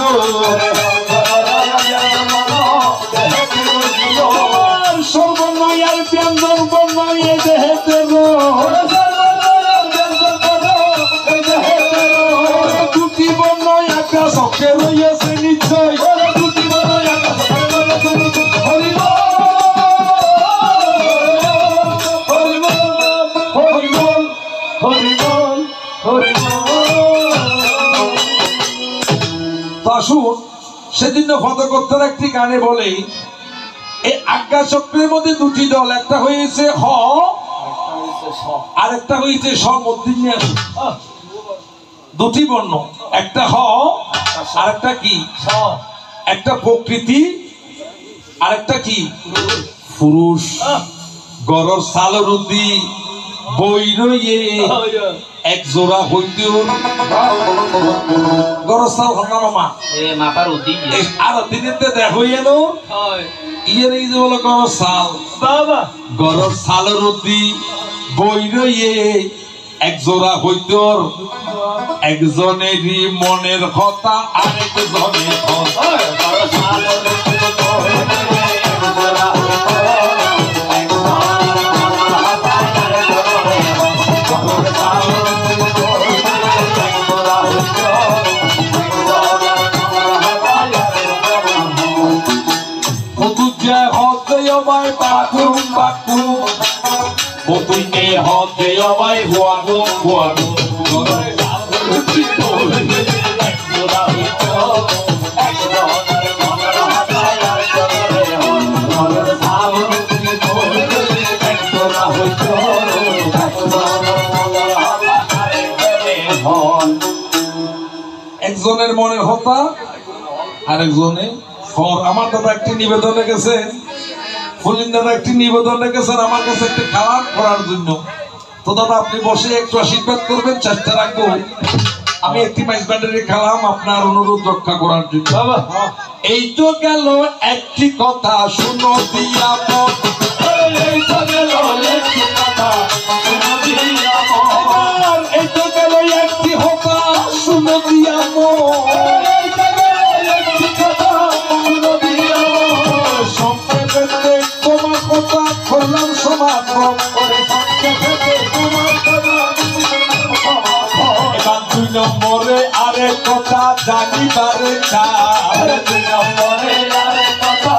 সর্বনয়ার ব্যঞ্জন বর্ণ এ দেহেতে দুটি বর্ণ একা সকে রইয়াছে নিশ্চয় দুটি বর্ণ একা সকে রইয়াছে আসুন সেদিন ফতকর্তার একটি গানে বলে এই আজ্ঞা চক্রের মধ্যে দুটি দল একটা হয়েছে হ আর একটা হয়েছে স মধ্যে দুটি বর্ণ একটা হ আর একটা কি একটা প্রকৃতি আর একটা কি পুরুষ গরর সালরুদি বৈরয়ে এক জোড়া হইতেও গরর সাল হন্নারমা মাপার উদি আর দিনেতে দেখো এলো ইয়ের এই যে বলো গরর সাল বাবা গরর সালরুদি বৈরয়ে একজোড়া হইতর একজনেরই মনের কথা আরেকজনের কথা একজনের মনের হতা আরেকজনে ফর। আমার দাদা একটি নিবেদন রেখেছেন, ফলিন দাদা একটি নিবেদন রেখেছেন আমার কাছে একটি কালাম করার জন্য। তো দাদা আপনি বসে একটু আশীর্বাদ করবেন, চেষ্টা রাখবো আমি একটি মাইজ ব্যান্ডের কালাম আপনার অনুরোধ রক্ষা করার জন্য। এই তো গেল একটি কথা শুনো দিয়া মন, এই তো গেল একটি কথা শুনো দিয়া মন, এই তো গেল একটি কথা শুনো দিয়া মন, এই তো গেল একটি কথা শুনো দিয়া মন। সংক্ষেপে তোমার কথা করলাম সমাপন করে, সংক্ষেপে তোমার কথা এবার 2 নম্বরে আরেক কথা জানিবারে চাই, 2 নম্বরে আরেক কথা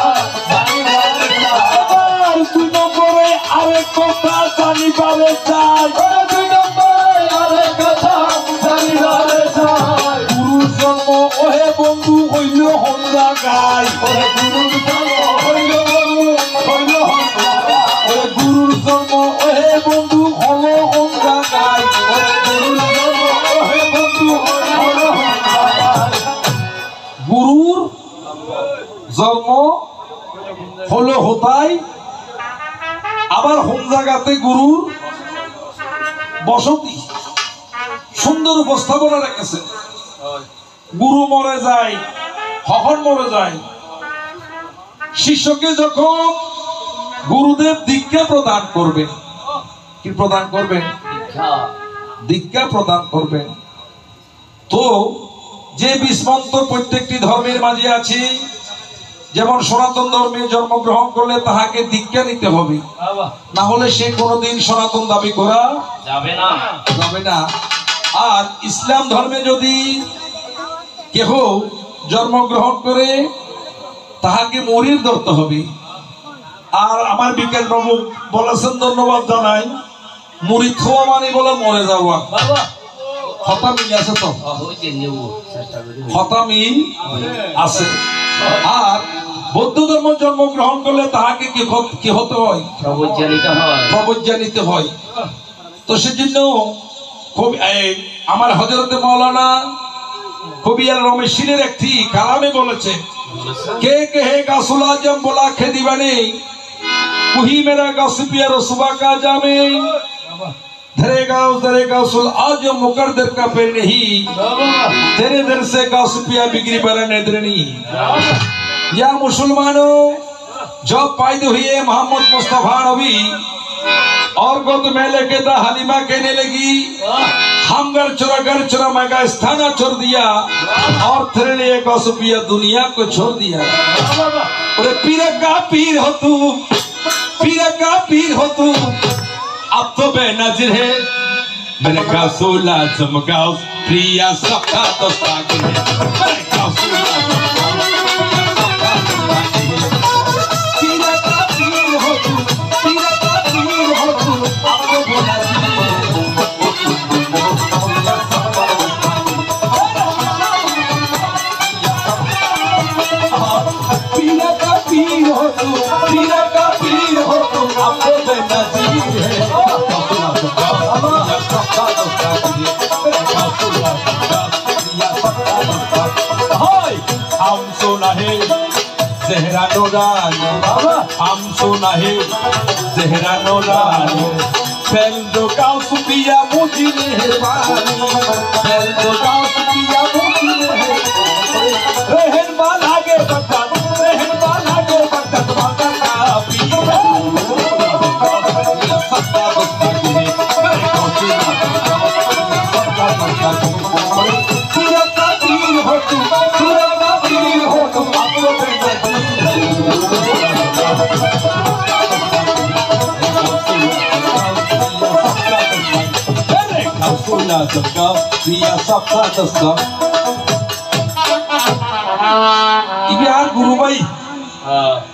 জানিবারে চাই, 2 নম্বরে আরেক কথা জানিবারে চাই, 2 নম্বরে আরেক কথা জানিবারে চাই। গুরুর জন্ম ওহে বন্ধু হইল হন্দা গাই, ওহে গুরুর জন্ম হইল বন্ধু হইল হন্দা গাই, ওহে গুরুর জন্ম ওহে বন্ধু হল হন্দা গাই, ওহে গুরুর জন্ম ওহে বন্ধু হল হন্দা গাই। গুরুর জন্ম হলো হোতাই, আবার হোম জায়গাতে গুরুর বসতি। সুন্দর উপস্থাপনা রেখেছে। গুরু মরে যায়, কখন মরে যায়? শিষ্যকে যখন গুরুদেব দীক্ষা প্রদান করবেন, কি প্রদান করবেন? দীক্ষা প্রদান করবেন। তো যে 20 মন্ত্র প্রত্যেকটি ধর্মের মাঝে আছে, যেমন সনাতন ধর্মে জন্মগ্রহণ করলে তাহাকে দীক্ষা নিতে হবে, না হলে সে কোনোদিন সনাতন দাবি করা যাবে না। আর ইসলাম ধর্মে যদি কেহ জন্মগ্রহণ করে তাহাকে মরির ধরতে হবে। আর আমার বিকাশ বাবু বলেছেন, ধন্যবাদ জানাই, মুড়ি থোয়া মানে বলে মরে যাওয়া। কথা মিল আছে তো, কথা মিল আছে। আর বৌদ্ধ ধর্ম জন্মগ্রহণ করলে তাহাকে কি হতে হয়? প্রবজ্ঞা নিতে হয়। তো সেজন্য খুব আমার হযরতে মাওলানা কবিয়ার রমেশিনের একটি কালামে বলেছে, কে হে গাসুল আজম বলা খে দিবানে কুহি মেরা গাসুপিয়া রসুবা কা জামে धरेगा उसल आज मुकद्दर का पे नहीं तेरे दर से गासुपिया बिगड़ी बरा नेदरनी। या मुसलमानों, जब पैदा हुए मोहम्मद मुस्तफा नबी और गोद में लेके दा हलीमा कहने लगी, हम घर चुरा मैं स्थाना छोड़ दिया और तेरे लिए गासुपिया दुनिया को छोड़ दिया। अरे पीर का पीर हो तू अब तो बेनज़ीर है मेरे गासूल आज़म गाउस प्रिया सबका दोस्ता के मेरे गासूल पीर का पीर हो तू अब तो पीर का पीर हो तू अब तो बेनज़ीर है। हम सुना है ज़हरा नूरानी, हम सुना है ज़हरा नूरानी, फैल दो गासुपिया मुझे मेहरबानी, फैल दो गासुपिया मुझे मेहरबानी, रहन वाला के बता का पीर গুরু ভাই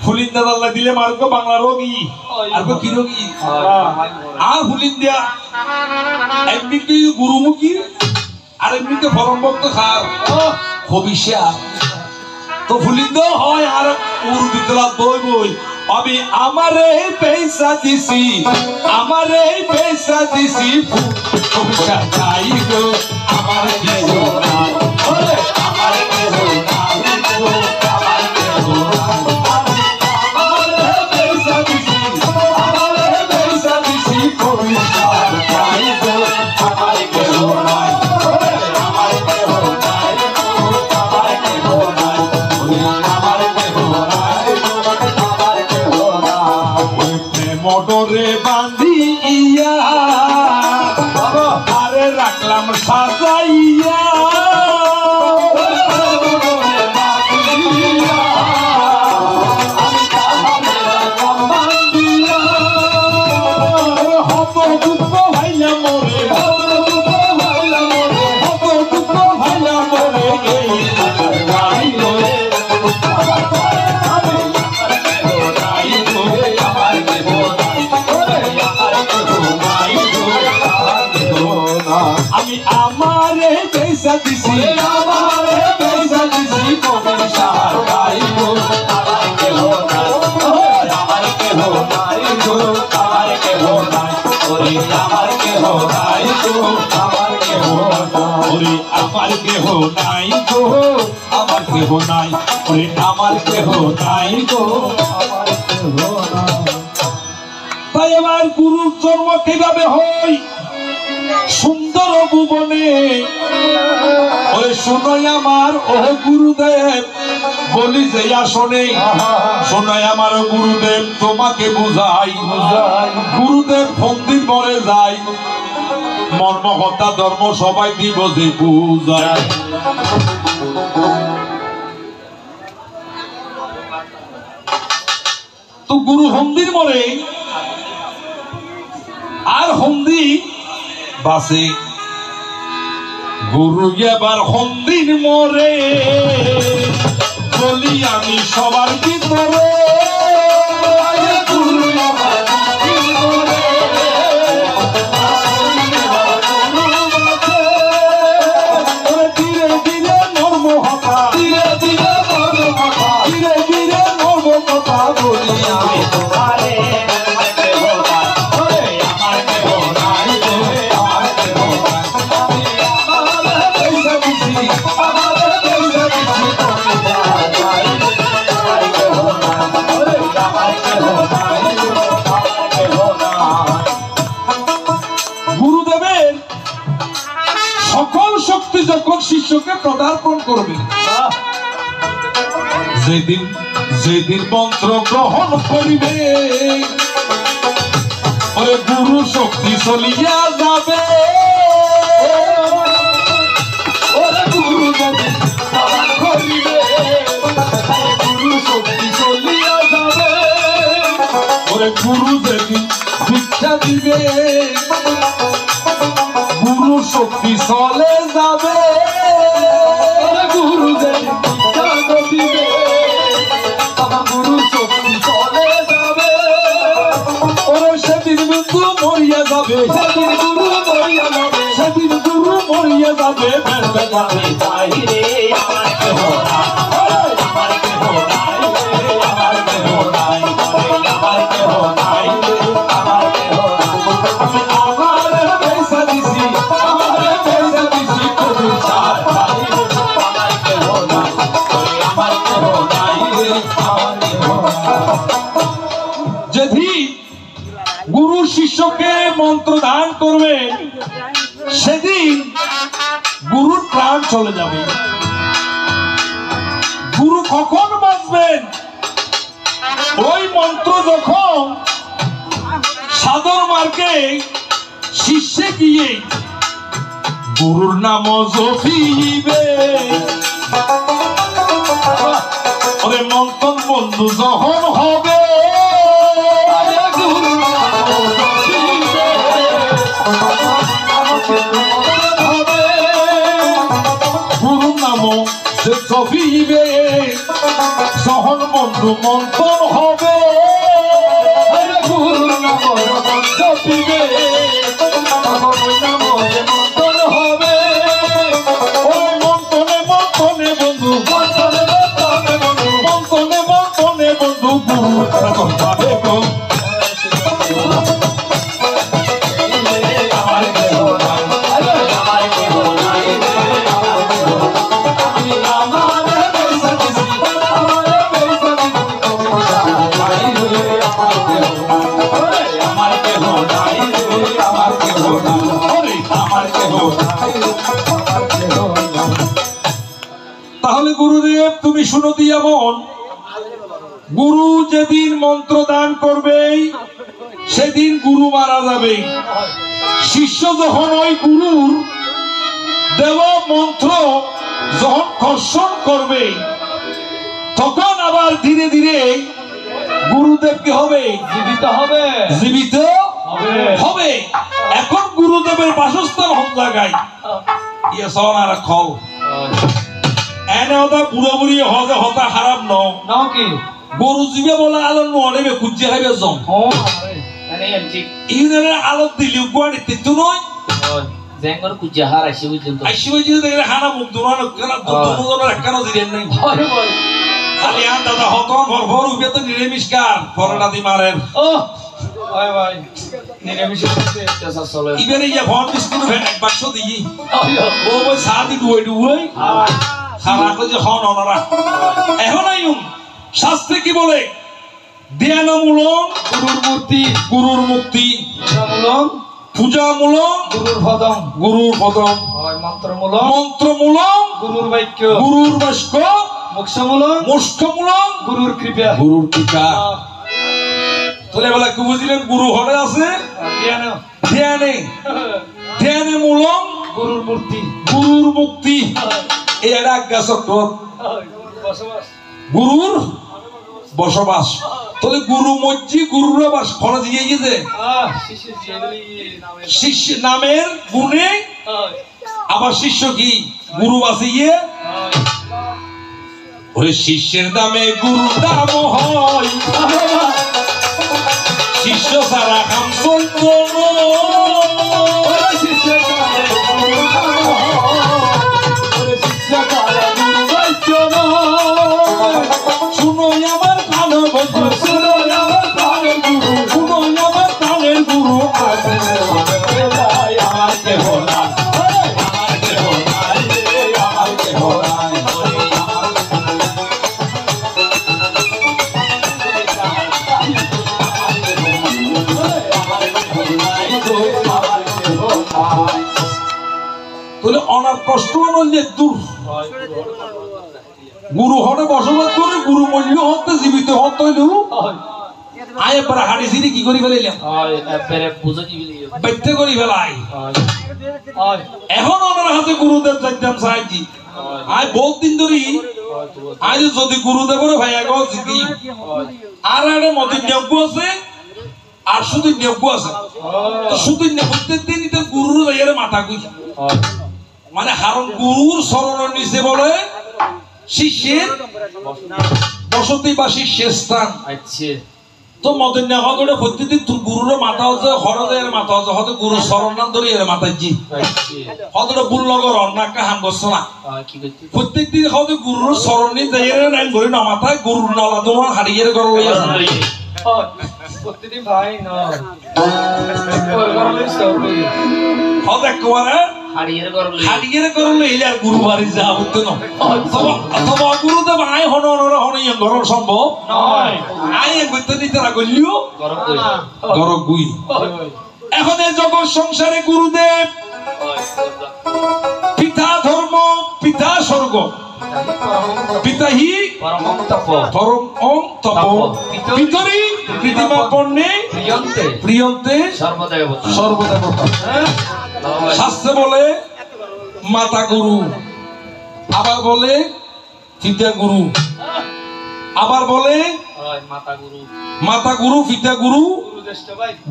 ফুলিন্দা দাল্লা দিলে মার্গ বাংলা রোগী আর কি রোগী আর ফুলিন্দা এমনিতে গুরুমুখী আর এমনিতে ফরম ভক্ত খার হবিষ্যা তো ফুলিন্দ হয় আর উর ভিতরা দই বই আমি আমারে পয়সা দিছি আমারে পয়সা দিছি হবিষ্যা চাই গো আমার কিছু না ওরে আমার কিছু না আমার কিছু না আমারে পয়সা দিছি আমারে পয়সা দিছি হবিষ্যা চাই গো আমার কিছু না ওরে আমার কিছু না আমার কিছু না আমার কিছু না আমার কিছু না ওই প্রেমডরে বাঁধিয়া আরে রাখলাম সাজাইয়া আমি আমারে পয়সা দিছি আমারে পয়সা দিছি কবির সাহাই গো আমার কেহ নাই আমার কেহ নাই গো আমার কেহ নাই ওরে আমার কেহ নাই গো আমার কেহ ওরে আমার কেহ নাই গো আমার কেহ নাই ওরে আমার কেহ নাই গো আমার কেহ নাই। তাই আমার গুরুর জন্ম কিভাবে হয় সুন্দর ভুবনে ওরে শোনাই আমার ও গুরুদেব বলি যে আসনে শোনাই আমার গুরুদেব তোমাকে বুঝাই গুরুদেব ফন্দির মরে যাই মর্ম হত্যা ধর্ম সবাই দিব যে বুঝাই তো গুরু হন্দির মরে আর হন্দি বাসে গুরু এবার হন্দির মরে বলি আমি সবার ভিতরে ধীরে ধীরে নর্ম হতা ধীরে ধীরে নর্ম কথা ধীরে ধীরে নর্ম কথা বলি আমি তোমারে গুরুদেবের সকল শক্তি যখন শিষ্যকে পদার্পণ করবে যেদিন যেদিন মন্ত্র গ্রহণ করিবে ওরে গুরু শক্তি চলিয়া যাবে ওরে গুরু যেদিন করিবে গুরু শক্তি চলিয়া যাবে ওরে গুরু যেদিন শিক্ষা দিবে গুরু শক্তি চলে যাবে গুরু যেদিন শিক্ষা দিবে গুরু শক্তি চলে যাবে ওরে সেদিন কিন্তু মরিয়া যাবে সেদিন গুরু মরিয়া যাবে সেদিন গুরু মরিয়া যাবে বেড়বে যাবে তাই রে আমার কেহ নাই আমার কেহ নাই আমার কেহ নাই আমার কেহ নাই আমার কেহ নাই আমার পয়সা দিছি আমার পয়সা দিছি কবি সাহাই আমার কেহ নাই আমার কেহ নাই আমার কেহ যেদিন গুরু শিষ্যকে মন্ত্র দান করবে সেদিন গুরুর প্রাণ চলে যাবে গুরু কখন বাঁচবেন ওই মন্ত্র যখন সাধন মার্গে শিষ্যে গিয়ে গুরুর নাম জপিবে ওরে মন্তন বন্ধু যখন হবে গুরু নাম যে চবিবে যখন বন্ধু মন্তন হবে গুরু নাম চবিবে মন্তন হবে ওই মন্তনে মন্তনে বন্ধু মন্তনে মন্তনে মন্তনে বন্ধু গুরু পাবে গো তাহলে গুরুদেব তুমি শুনো দিয়া মন গুরু যেদিন মন্ত্র দান করবে সেদিন গুরু মারা যাবে শিষ্য যখন ওই গুরুর দেওয়া মন্ত্র যখন কর্ষণ করবে তখন আবার ধীরে ধীরে গুরুদেব কি হবে জীবিত হবে জীবিত হবে এখন গুরুদেবের বাসস্থান হন জায়গায় ইয়ে সন আর খল এনে ওটা বুড়ো বুড়ি হজে হতা খারাপ নাও কি গরু জীবে বলে আলো নড়ে খুঁজে খাইবে জম ইউনিয়নের আলোত দিলি গুয়াড়িতে তো নয় জেঙ্গর কুজা হার আইছে বুঝছেন তো আইছে বুঝি দেখলে হানা মুখ দুনো কেন দুনো একখানো জিরেন নাই হয় বল খালি আন দাদা হতন ভরভর উবে তো নিরামিষকার পরোটা দি মারেন ও হয় ভাই নিরামিষ করতে চেষ্টা চলে ইবেরে ইয়া ফোন বিস্কুট ভেন এক বাক্স দিই ও বই সাদি দুই দুই খারাপ যে হন ওনারা এখন আইউম শাস্ত্রে কি বলে ধ্যানমূলক গুরুর মুক্তি পূজামূলক গুরুর পদম মন্ত্রমূলক গুরুর বাক্য মোক্ষমূলক গুরুর কৃপা তোলে বলা কি বুঝলেন গুরু হরে আছে ধ্যানে মূলক গুরুর মুক্তি এই একটা আজ্ঞা চক্র গুরুর বসবাস তাহলে গুরু মজ্জি গুরুর বাস খরচ দিয়ে গেছে শিষ্য নামের গুণে আবার শিষ্য কি গুরু বাসিয়ে ওই শিষ্যের দামে গুরুর দাম হয় শিষ্য সারা কাম চলত শুনো আমার প্রাণের বন্ধু শুনো আমার প্রাণের গুরু শুনো আমার প্রাণের গুরু আমার কেহ নাই আমার কেহ নাই আমার কেহ নাই তাহলে অনার কষ্ট যে দূর গুরু হরে বসবাস করে গুরু মূল্য হতে জীবিত হতে হইল আয় পরে হাড়ি সিঁড়ি কি করি ফেলাইলাম বাইতে করি ফেলাই এখন ওনার হাতে গুরুদেব যাইতাম সাহায্যি আয় বহুত দিন ধরি আজ যদি গুরুদেবের ভাই আগে জিতি আর একটা মতের নিয়োগ আছে আর শুধু নিয়োগ আছে শুধু প্রত্যেক দিন গুরুর যাইয়ারে মাথা গুঁজি মানে কারণ গুরুর শরণের নিচে বলে শিষ্যের বসতি বা শিষ্যের স্থান তো মদের না হলে প্রত্যেকদিন তোর গুরুর মাথা হচ্ছে হরদের মাথা হচ্ছে হয়তো গুরু শরণ নাম ধরে এর মাথা জি হয়তো ভুল লগর অন্যাক্কা হাম করছো না প্রত্যেকদিন হয়তো গুরুর শরণ নিয়ে যাই নাম ধরে না মাথায় গুরুর নলা তোমার হারিয়ে গড় লইয়া প্রত্যেকদিন ভাই না হাড়িয়ে করলে আর গুরু বাড়ি যা হতো না অথবা গুরুদেব আয় হন ঘর সম্ভব আয় করতে নিতে না করলিও গরব গুই এখন এই জগৎ সংসারে গুরুদেব পিতা ধর্ম পিতা স্বর্গ পিতাহি পরম তপ পিতরি পৃথিবী পণ্যে প্রিয়ন্তে সর্বদেবতা শাস্ত্রে বলে মাতা গুরু আবার বলে পিতা গুরু আবার বলে মাতা গুরু পিতা গুরু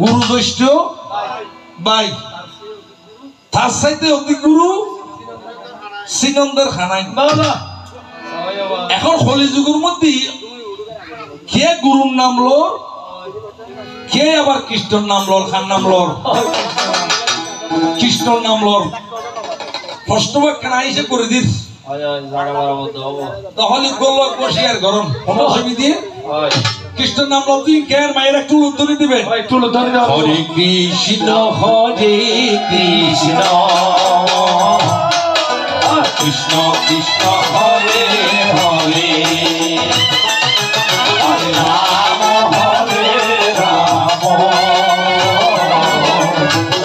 গুরু জ্যেষ্ঠ ভাই তার চাইতে অধিক গুরু সিকন্দর খানাই এখন কলিযুগের মধ্যে কে গুরুর নাম লোর কে আবার কৃষ্ণর নাম লোর খান নাম লোর কৃষ্ণর নাম লোর প্রশ্নবাক কেন আইসে করে দিস তাহলে গোল বসে আর গরম কোনো অসুবিধা দিয়ে কৃষ্ণর নাম লোর দিন কে মায়ের একটু উত্তর দিবে হরে কৃষ্ণ কৃষ্ণ কৃষ্ণ হরে হরে হরে রাম রাম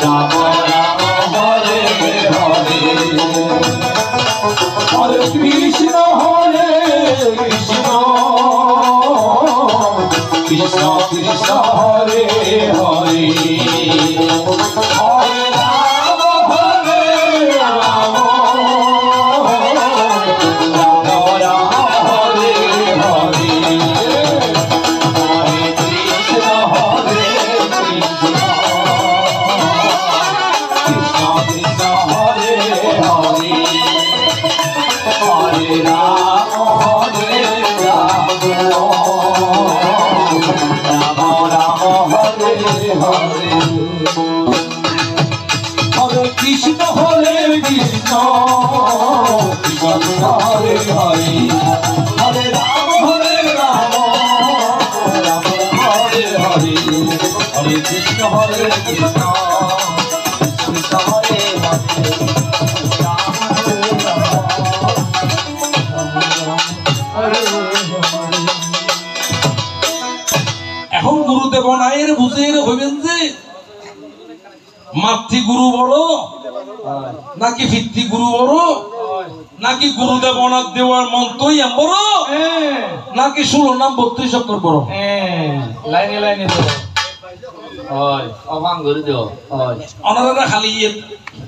রাম রাম হরে হরে হরে কৃষ্ণ কৃষ্ণ কৃষ্ণ কৃষ্ণ হরে হরে হরে কৃষ্ণ হরে কৃষ্ণ কৃষ্ণ হরে হরে হরে রাম রাম হরে হরে হরে কৃষ্ণ হরে কৃষ্ণ কৃষ্ণ হরে এখন গুরুদেব নায়ের বুঝে হইবেন যে মাতৃগুরু বড় নাকি ভিত্তিগুরু বড় নাকি গুরুদেব অনাথ দেওয়ার মন্ত্রই বড় নাকি 16 নাম 32 অক্ষর বড় লাইনে লাইনে ওনারা খালি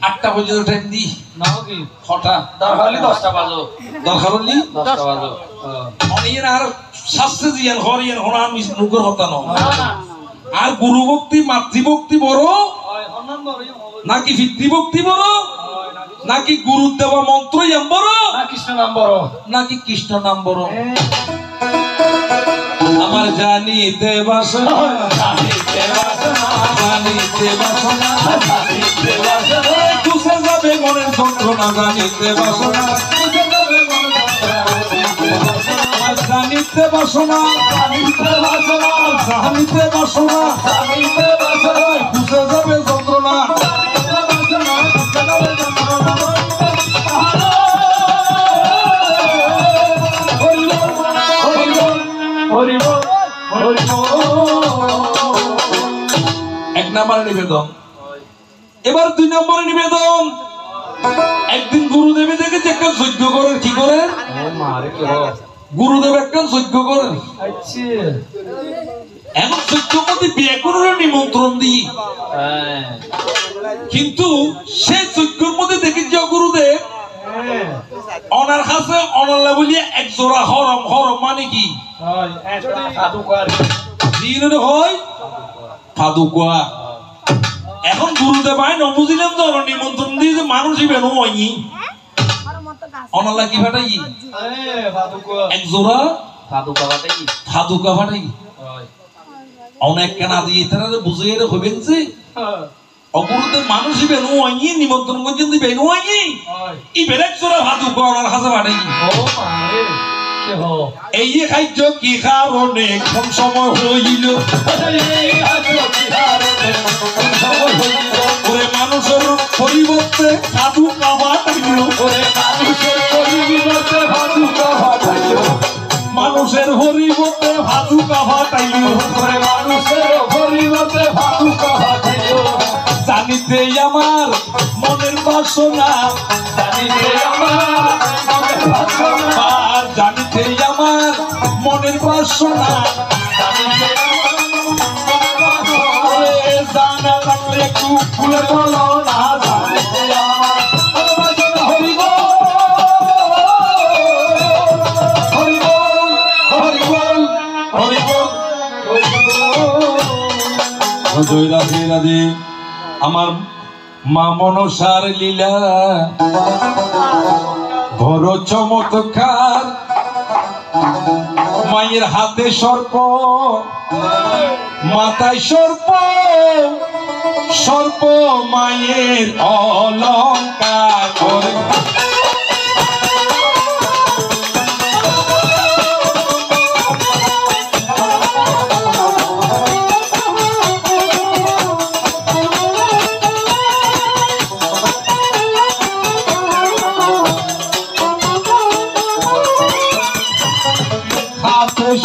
8টা পর্যন্ত টাইম দি নাও কি হঠাৎ দরকার 10টা বাজো দরকার হলি 10টা বাজো অনিয়ের আর শাস্ত্রে দিয়েন হরিয়েন হনা মুখের হতা না আর গুরু ভক্তি মাতৃভক্তি বড় নাকি পিতৃভক্তি বড় নাকি গুরু দেওয়া মন্ত্রই বড় কৃষ্ণ নাম বড় নাকি কৃষ্ণ নাম বড় আমার জানিতে বাসনা জানিতে বাসনা জানিতে বাসনা জানিতে বাসনা তুসে যাবে মনের যন্ত্রণা জানিতে বাসনা তুসে যাবে মনের যন্ত্রণা জানিতে বাসনা জানিতে বাসনা জানিতে বাসনা জানিতে বাসনা তুসে যাবে যন্ত্রণা জানিতে বাসনা তুসে যাবে যন্ত্রণা এক নম্বরে নিবেদন এবার 2 নম্বরে নিবেদন একদিন গুরুদেবে দেখেছে একটা যজ্ঞ করেন কি করেন গুরুদেব একটা যজ্ঞ করেন এখন যজ্ঞ মধ্যে বিয়ে করার নিমন্ত্রণ দিই কিন্তু সেই যজ্ঞের মধ্যে দেখেছি গুরুদেব অনার কাছে অনাল্লা বলিয়া এক জোড়া হরম হরম মানে কি হয় ফাদুকা এখন গুরুদেব আইন বুঝিলাম তো নিমন্ত্রণ দিয়ে যে মানুষই বেনো হয়নি অনাল্লা কি ফাটাই এক জোড়া ফাদুকা ফাটাই অনেক কেনা দিয়ে তারা বুঝে হইবেন যে অগুরুদেব মানুষই বেনো হয়নি নিমন্ত্রণ পর্যন্ত বেনো হয়নি এই বেরেক জোড়া ফাদুকা ওনার কাছে ফাটাই এই খাদ্য কি কারণে কোন সময় হইল ওরে মানুষের পরিবর্তে সাধু কাবাটাইল মানুষের পরিবর্তে ভাদু কাবাটাইল মানুষের পরিবর্তে ভাদু কাবাটাইল জানিতে আমার মনের বাসনা জানিতে আমার মনের বাসনা জানিতে আমার মনের বাসনা জানিতে জানা লাগলে একটু খুলে বলো না জানিতে আমার বাসনা হরিবল হরিবল হরিবল জয় রাধে রাধে। আমার মা মনসার লীলা বড় চমৎকার। মায়ের হাতে সর্প, মাথায় সর্প, সর্প মায়ের অলঙ্কার করে।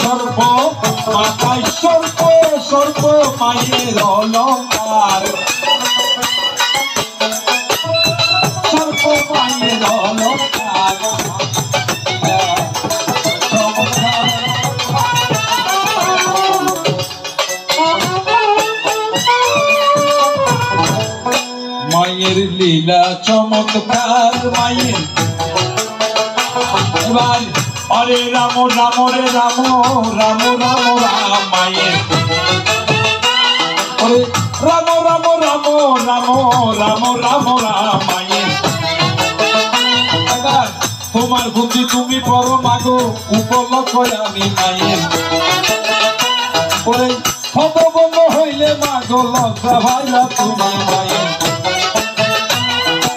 সর্প মাথায় সর্প, সর্প মায়ের অলঙ্কার, সর্প মায়ের অলঙ্কার। মায়ের লীলা চমৎকার মায়ের। এবার হরে রাম রাম রে রাম, রাম রাম রাম মায়ের। হরে রাম রাম রাম রাম রাম রাম রাম মায়ের। এবার তোমার বুদ্ধি তুমি বড় মাগো, উপলক্ষ আমি মায়ের। ওরে হতবন্ধ হইলে মাগো লজ্জা ভাইলা তুমি মায়ের।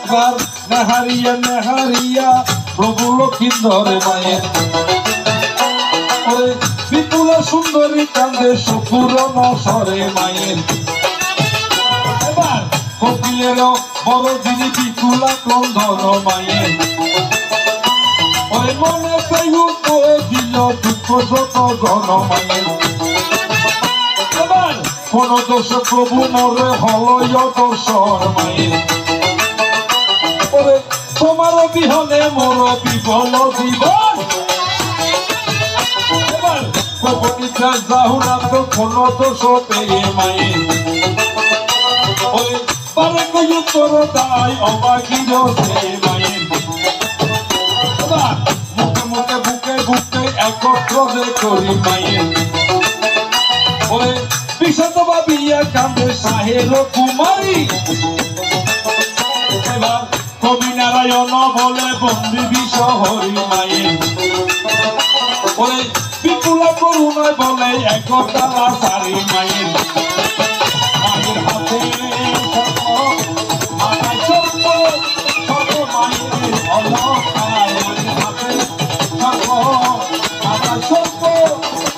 এবার নেহারিয়া নেহারিয়া প্রভু লক্ষিন্দরে মায়ের। ওরে বিপুল সুন্দরী কান্দে সুপুরন সরে মায়ের। এবার কপিলের বড় যিনি বিপুলা ক্রন্দন মায়ের। ওরে মনে দিল দুঃখ যত জন মায়ের। এবার কোন দোষ প্রভু মরে হলয় দর্শন মায়ের। ওরে তোমার বিহনে মোর বিফল জীবন। এবার গোপনীটা যাহু না তো কোন দোষ পেয়ে মায়ের। ওরে পারে কই তোর দায় অবাকির সে মায়ের। এবার মুখে মুখে বুকে বুকে একত্র যে করি মায়ের। ওরে বিষাদ ভাবিয়া কান্দে সাহের কুমারী। এবার কবি নারায়ণ বলে বন্দি বিশহরি মায়ের। ওরে বিপুলা করুণায় বলে একতলা সারি মায়ের। মায়ের হাতে মাথায় সর্প, সর্প মায়ের অলঙ্কার। মায়ের হাতে সর্প, মাথায় সর্প,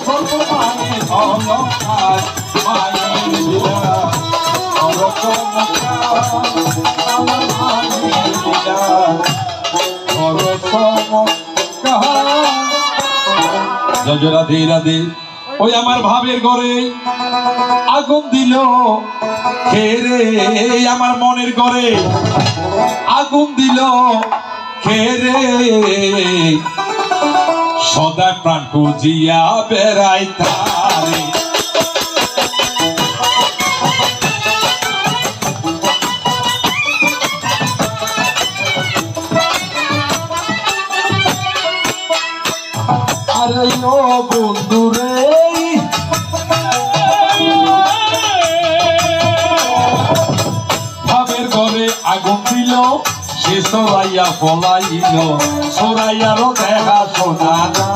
সর্প মায়ের অলঙ্কার। মায়ের লীলা বড় চমৎকার, আমার মায়ের লীলা বড় চমৎকার। জয় রাধে রাধে। ওই আমার ভাবের ঘরে আগুন দিল কে রে, আমার মনের ঘরে আগুন দিল কে রে। সদা প্রাণ খুঁজিয়া বেড়াই তারে। আরে ও বন্ধু রে, ভাবের ঘরে আগুন দিল সে সরাইয়া পলাইল। সরাইয়ারও দেখা শোনা না,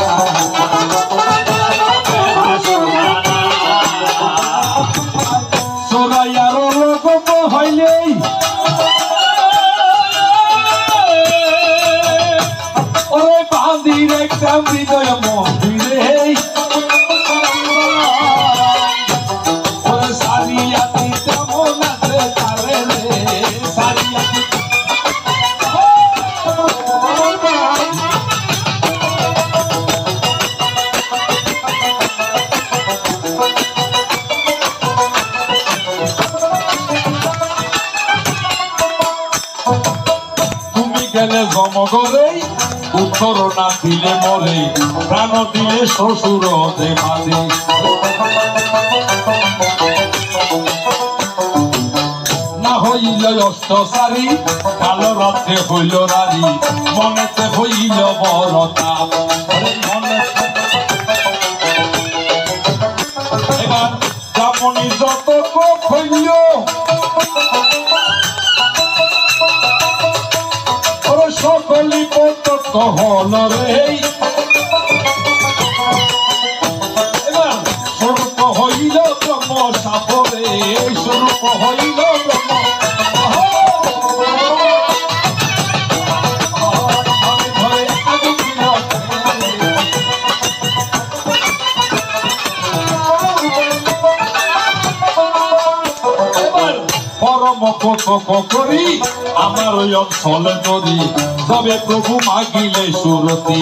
সরাইয়ারও লোক হইলেই ওরে বান্দির একটা হৃদয় মন্দিরে। ওরে সারিয়াতি তেমন আছে তারে রে, সারিয়াতি। তুমি গেলে জমগরে উত্তর না দিলে মরে, প্রাণ দিলে শ্বশুর দে মাঝে। না হইল অষ্টসারি কালো রাত্রে হইল রানী, মনেতে হইল বড় তাপ। আমি যত হইল সকলি প্রত্যক্ষ হল রে স্বরূপ হইল ব্রহ্ম সাপরে স্বরূপ হইল ব্রহ্ম পরম কতক করি আমার ওই অঞ্চলে যদি তবে প্রভু মাগিলে সুরতি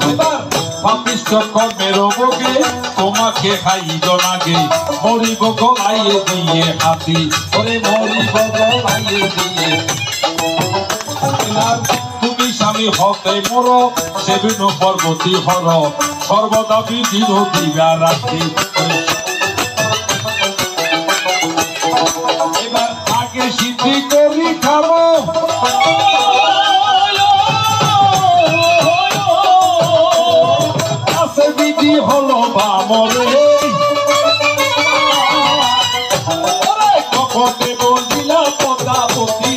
এবার পাপিষ্ঠ কর্মের অবগে তোমাকে খাইল নাগে মরিব গলাইয়ে দিয়ে হাতি ওরে মরিব গলাইয়ে দিয়ে তুমি স্বামী হতে মোর সেবিন পর্বতী হর সর্বদা বিধির দিবা রাখি এবার আগে সিদ্ধি করি খাবো আছে বিধি হলো বামরে কপতে বলিলা পদাপতি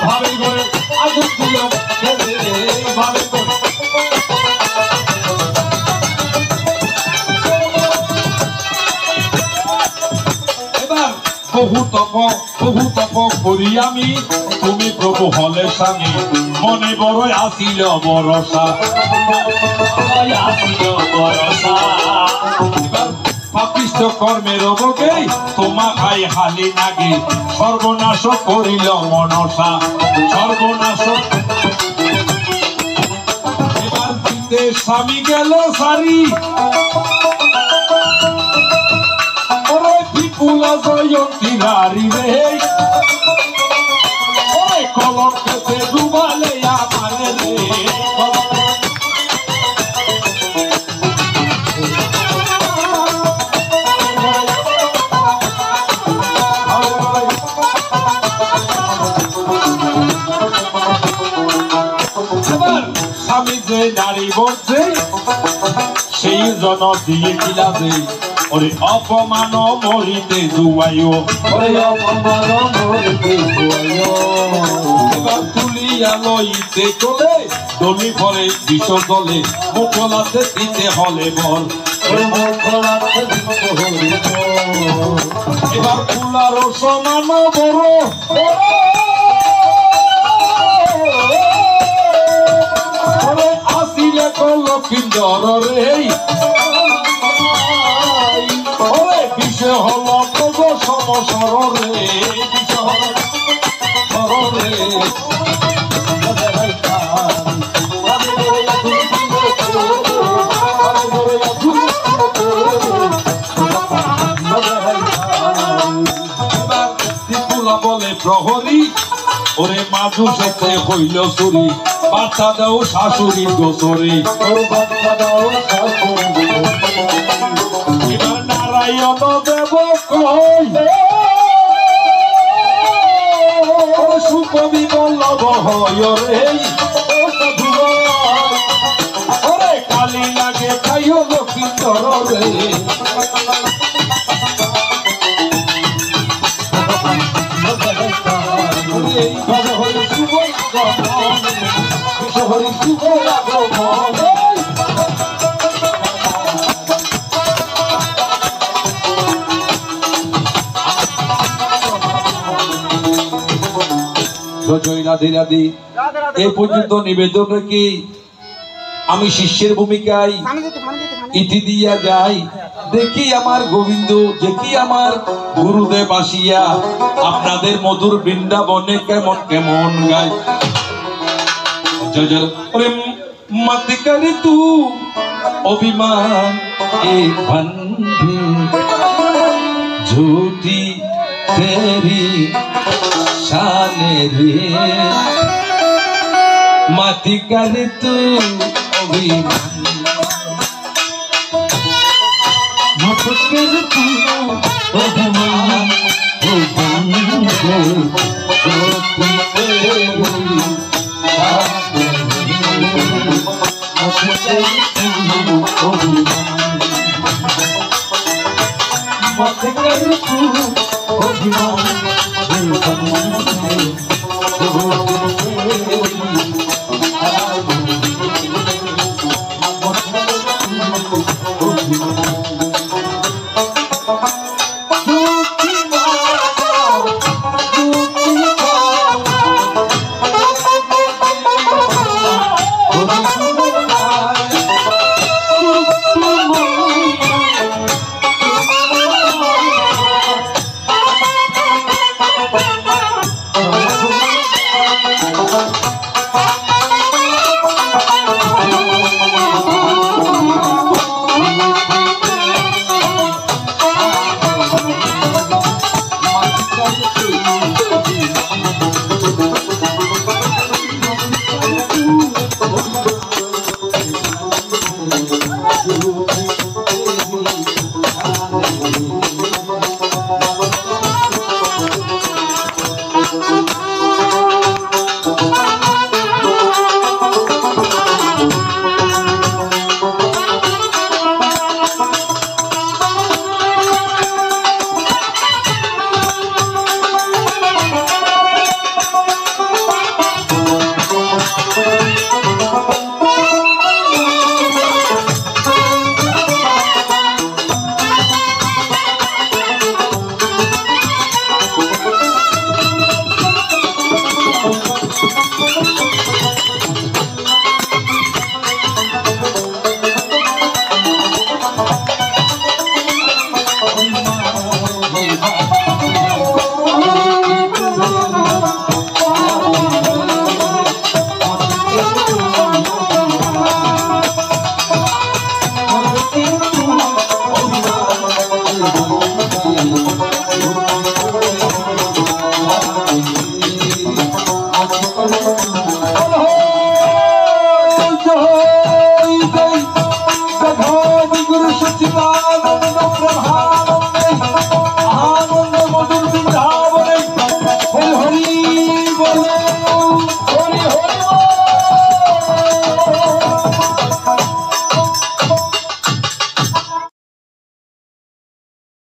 ভাবে করে আগুন দিল ভাবে করে বহু তপ করি আমি তুমি প্রভু হলে স্বামী মনে বড় আসিল বরসা আসিল বরসা পাপিষ্ঠ কর্মের অবগে তোমা খাই হালি নাগে সর্বনাশ করিল মনসা সর্বনাশ এবার দিতে স্বামী গেল সারি বিপুলা জয়ন্তী নারী রে কলঙ্কেতে ডুবালে আমার রে স্বামী যে নারী বলছে সেই জন দিয়ে কিলা দে ওরে অপমান মরিতে দুয়াইও ওরে অপমান মরিতে দুয়াইও এবার তুলিয়া লইতে চলে দলি ভরে বিষ দলে মুখলাতে দিতে হলে বল ওরে মুখলাতে দিতে হলে এবার ফুলার সমান বড় ওরে আসিলে কল পিঞ্জর রে ওরে বিষে হল প্রভু সমসরে বিষে হল সররে বলে প্রহরী ওরে মাঝু সেতে হইল চুরি বাচ্চা দাও শাশুড়ি গোসরি বাচ্চা দাও শাশুড়ি এবার নারায়ণ দেব কই সুকবি বল্লভ হয় রে ওরে কালি লাগে খাইও লক্ষ্মীন্দর রে এইভাবে হলে শুভ হরি শুভ জয় রাধে রাধে এই পর্যন্ত নিবেদন রেখে আমি শিষ্যের ভূমিকায় ইতি দিয়া যাই দেখি আমার গোবিন্দ দেখি আমার গুরুদেব আসিয়া আপনাদের মধুর বৃন্দাবনে কেমন কেমন গায় জয় জয় मत कर तू अभिमान एक बंदी झूठी तेरी शान रे मत कर तू अभिमान मत कर तू अभिमान झूठी तेरी একটু অভিমান